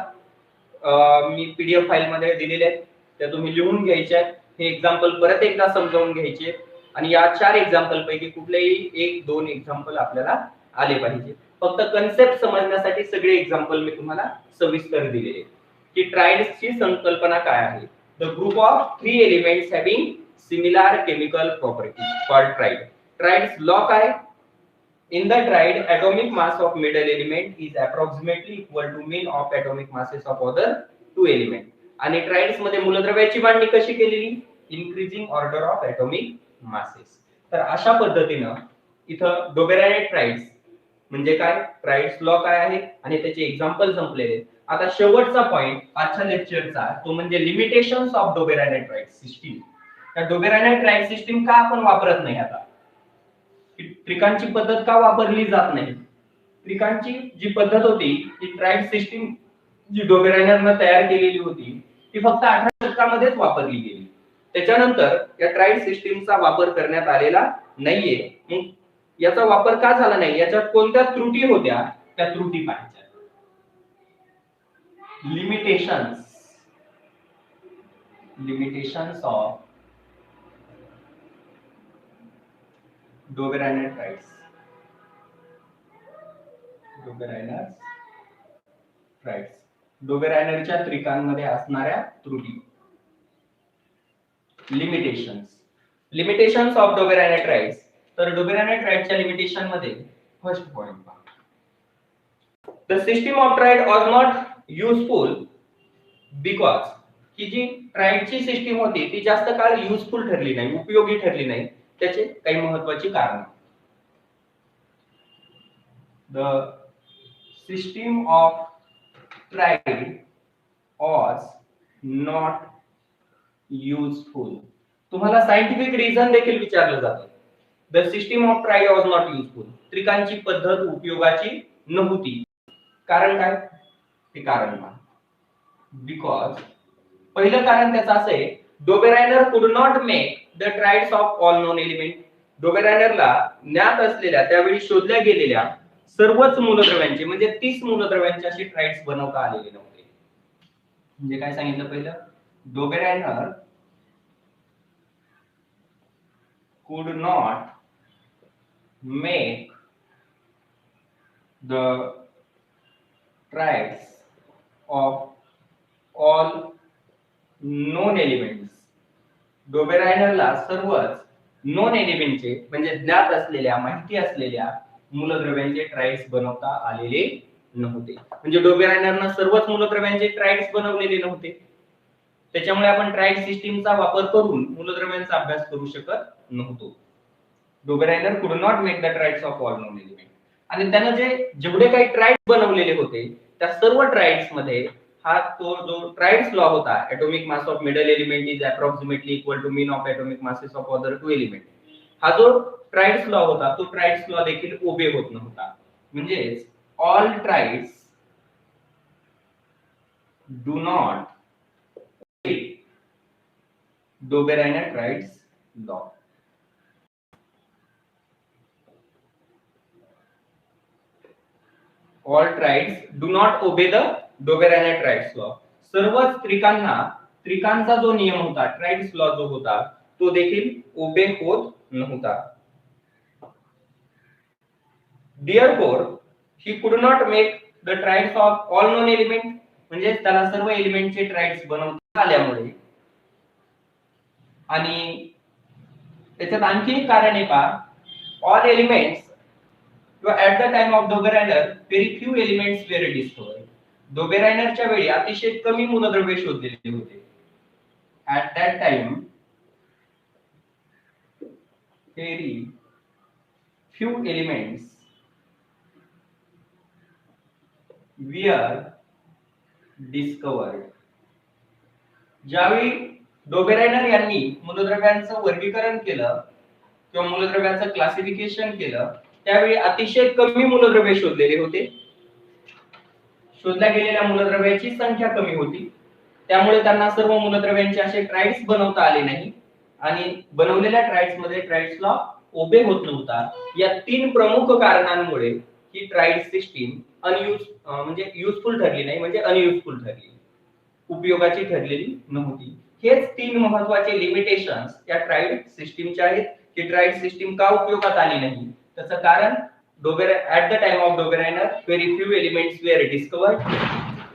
Speaker 1: मी पीडीएफ फाईल मध्ये दिलेले आहेत त्या तुम्ही लिहून घ्यायच्या. हे एक्झाम्पल परत एकदा समजावून घ्यायचे आणि या 4 एक्झाम्पल पैकी कुठलेही 1-2 एक्झाम्पल आपल्याला आले पाहिजे. फक्त कन्सेप्ट समजण्यासाठी सगळे एक्झाम्पल मी तुम्हाला सविस्तर दिलेले की ट्राइड्सची संकल्पना काय आहे. The group of 3 elements having similar chemical properties called triad. Triads law काय in the triad atomic mass of middle element is approximately equal to mean of atomic masses of other 2 element. आणि triads मध्ये मूलद्रव्याची मांडणी कशी केलेली increasing order of atomic masses. तर अशा पद्धतीने इथं डोबेरायनेट ट्राइड्स म्हणजे काय, ट्राइड्स लॉ काय आहे आणि त्याचे एक्झाम्पल संपलेले. आता शेवटचा पॉइंट आजच्या लेक्चरचा तो म्हणजे लिमिटेशन्स ऑफ डोबेरायनेट ट्राइड सिस्टीम. त्या डोबेरायनेट ट्राइड सिस्टीम का आपण वापरत नाही, आता ट्रिकांची पद्धत का वापरली जात नाही. ट्रिकांची जी पद्धत होती ती ट्राइड सिस्टीम जी डोबेरायनरने तयार केलेली होती ती फक्त 18 शतकामध्येच वापरली गेली. त्याच्यानंतर या ट्राइड सिस्टीमचा वापर करण्यात आलेला नाहीये. मग याचा वापर का झाला नाही, याच्यात कोणत्या त्रुटी होत्या, त्या त्रुटी पाहायच्या. Limitations of Dobereiner triads. डोबेरायनरच्या त्रिकांमध्ये असणाऱ्या त्रुटी. Limitations of Dobereiner triads. तर डोबेरायनेट ट्राइडच्या लिमिटेशन मध्ये फर्स्ट पॉइंट पहा. The system of triad was not useful because ही जी ट्राइडची सिस्टीम होती ती जास्त काळ युजफुल ठरली नाही, उपयोगी ठरली नाही. त्याचे काही महत्त्वाची कारण. The system of triad was not useful. तुम्हाला सायंटिफिक रिझन देखील विचारलं जातं. The system of triad was not useful. त्रिकांची पद्धत उपयोगाची नव्हती. कारण काय, ते कारण पहा. बिकॉज पहिलं कारण त्याचं असं आहे, Dobereiner could not make the triads of all known element. डोबेरायनरला ज्ञात असलेल्या त्यावेळी शोधल्या गेलेल्या सर्वच मूलद्रव्यांचे म्हणजे 30 मूलद्रव्यांचे असे ट्राइड्स बनवता आलेले नव्हते. म्हणजे काय सांगितलं पहिलं, Dobereiner could not make the triads of all known elements. डोबेरायनरला सर्वच नोन एलिमेंटचे म्हणजे ज्ञात असलेल्या माहिती असलेल्या मूलद्रव्यांचे ट्राइड्स बनवता आलेले नव्हते. म्हणजे डोबेरायनरने सर्वच मूलद्रव्यांचे ट्राइड्स बनवलेले नव्हते. त्याच्यामुळे आपण ट्राइड सिस्टीमचा वापर करून मूलद्रव्यांचा अभ्यास करू शकत नव्हतो. Dobereiner could not make the triads of all known element. आणि त्याने जेवढे काही ट्राइड्स बनवलेले होते त्या सर्व ट्राइड्स मध्ये हा तो जो ट्राइड्स लॉ होता, atomic mass of middle element is approximately equal to mean of atomic masses of other two element. हा जो ट्राइड्स लॉ होता तो ट्राइड्स लॉ देखील ओबे होत नव्हता. म्हणजे all triads do not Dobereiner triads law. All triads do not obey the Dobereiner triads law. सर्वच त्रिकांचा जो नियम होता, ट्राइड्स लॉ जो होता तो देखील ओबे होत नव्हता. Therefore, he could not make the triads of all known element. म्हणजे त्याला सर्व एलिमेंटचे ट्राइड्स बनवता आल्यामुळे. आणि त्याच्यात आणखी एक कारण आहे पहा, all elements at the time of Dobereiner very few elements were discovered. डोबेरायनरच्या वेळी अतिशय कमी मूलद्रव्ये शोधलेली होते. At that time very few elements were discovered. ज्यावेळी डोबेरायनर यांनी मूलद्रव्यांचं वर्गीकरण केलं किंवा मूलद्रव्यांचं क्लासिफिकेशन केलं त्यावेळी अतिशय कमी मूलद्रव्ये शोधलेले होते. शोधल्या गेलेल्या मूलद्रव्याची संख्या कमी होती. त्यामुळे त्यांना सर्व मूलद्रव्यांचे असे ट्राइड्स बनवता आले नाही आणि बनवलेल्या ट्राइड्स मध्ये ट्राइड्स लॉ ओबे होत नव्हता. या 3 प्रमुख कारणांमुळे ही ट्राइड सिस्टीम म्हणजे युजफुल ठरली नाही, म्हणजे अनयुजफुल ठरली, उपयोगाची ठरलेली नव्हती. हेच 3 महत्त्वाचे लिमिटेशन्स या ट्राइड सिस्टीमचे आहेत. की ट्राइड सिस्टीम का उपयोगात आली नाही, त्याचं कारण at the time of Dobereiner very few elements were discovered.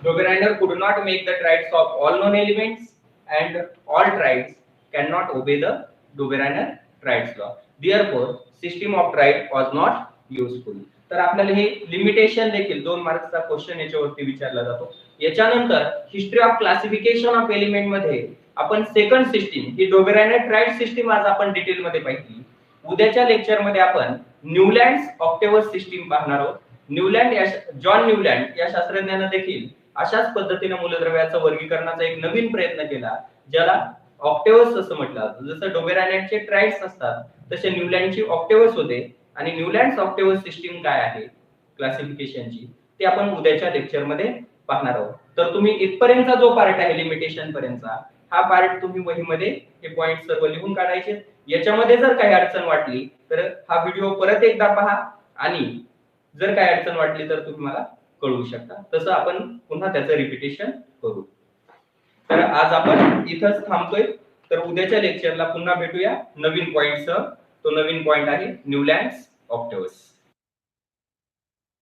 Speaker 1: Dobereiner could not make the triads of all known elements and all triads cannot obey the Dobereiner triads law. Therefore, system of triad was not useful. तर आपल्याला हे limitation देखील 2 मार्क्सचा question याच्यावरती विचारला जातो. याच्यानंतर history of classification of element मध्ये आपण सेकंड सिस्टीम ही डोबेरायनर ट्राइड सिस्टीम आज आपण डिटेल मध्ये पाहिली. उद्याच्या लेक्चर मध्ये आपण न्यूलँड्स ऑक्टेव्हस सिस्टीम पाहणार आहोत. जॉन न्यूलँड या शास्त्रज्ञाने देखील अशाच पद्धतीने मूलद्रव्याचं वर्गीकरणाचा एक नवीन प्रयत्न केला, ज्याला ऑक्टेव्हस असं म्हटलं जातं. जसं डोबेरायनॅटचे ट्राइड्स असतात तसे न्यूलँडची ऑक्टेव्हस होते. आणि न्यूलँड्स ऑक्टेव्हस सिस्टीम काय आहे क्लासिफिकेशनची ते आपण उद्याच्या लेक्चर मध्ये पाहणार आहोत. तर तुम्ही इथपर्यंतचा जो पार्ट आहे लिमिटेशन पर्यंतचा हा पार्ट तुम्ही वहीमध्ये हे पॉइंट सर्व लिहून काढायचे. याच्यामध्ये जर काही अडचण वाटली तर हा व्हिडिओ परत एकदा पहा आणि जर काही अडचण वाटली तर तुम्ही मला कळवू शकता. तसं आपण पुन्हा त्याचं रिपिटेशन करू. तर आज आपण इथंच थांबतोय. तर उद्याच्या लेक्चरला पुन्हा भेटूया नवीन पॉइंटसह. तो नवीन पॉइंट आहे न्यूलँड्स ऑक्टेव्हस.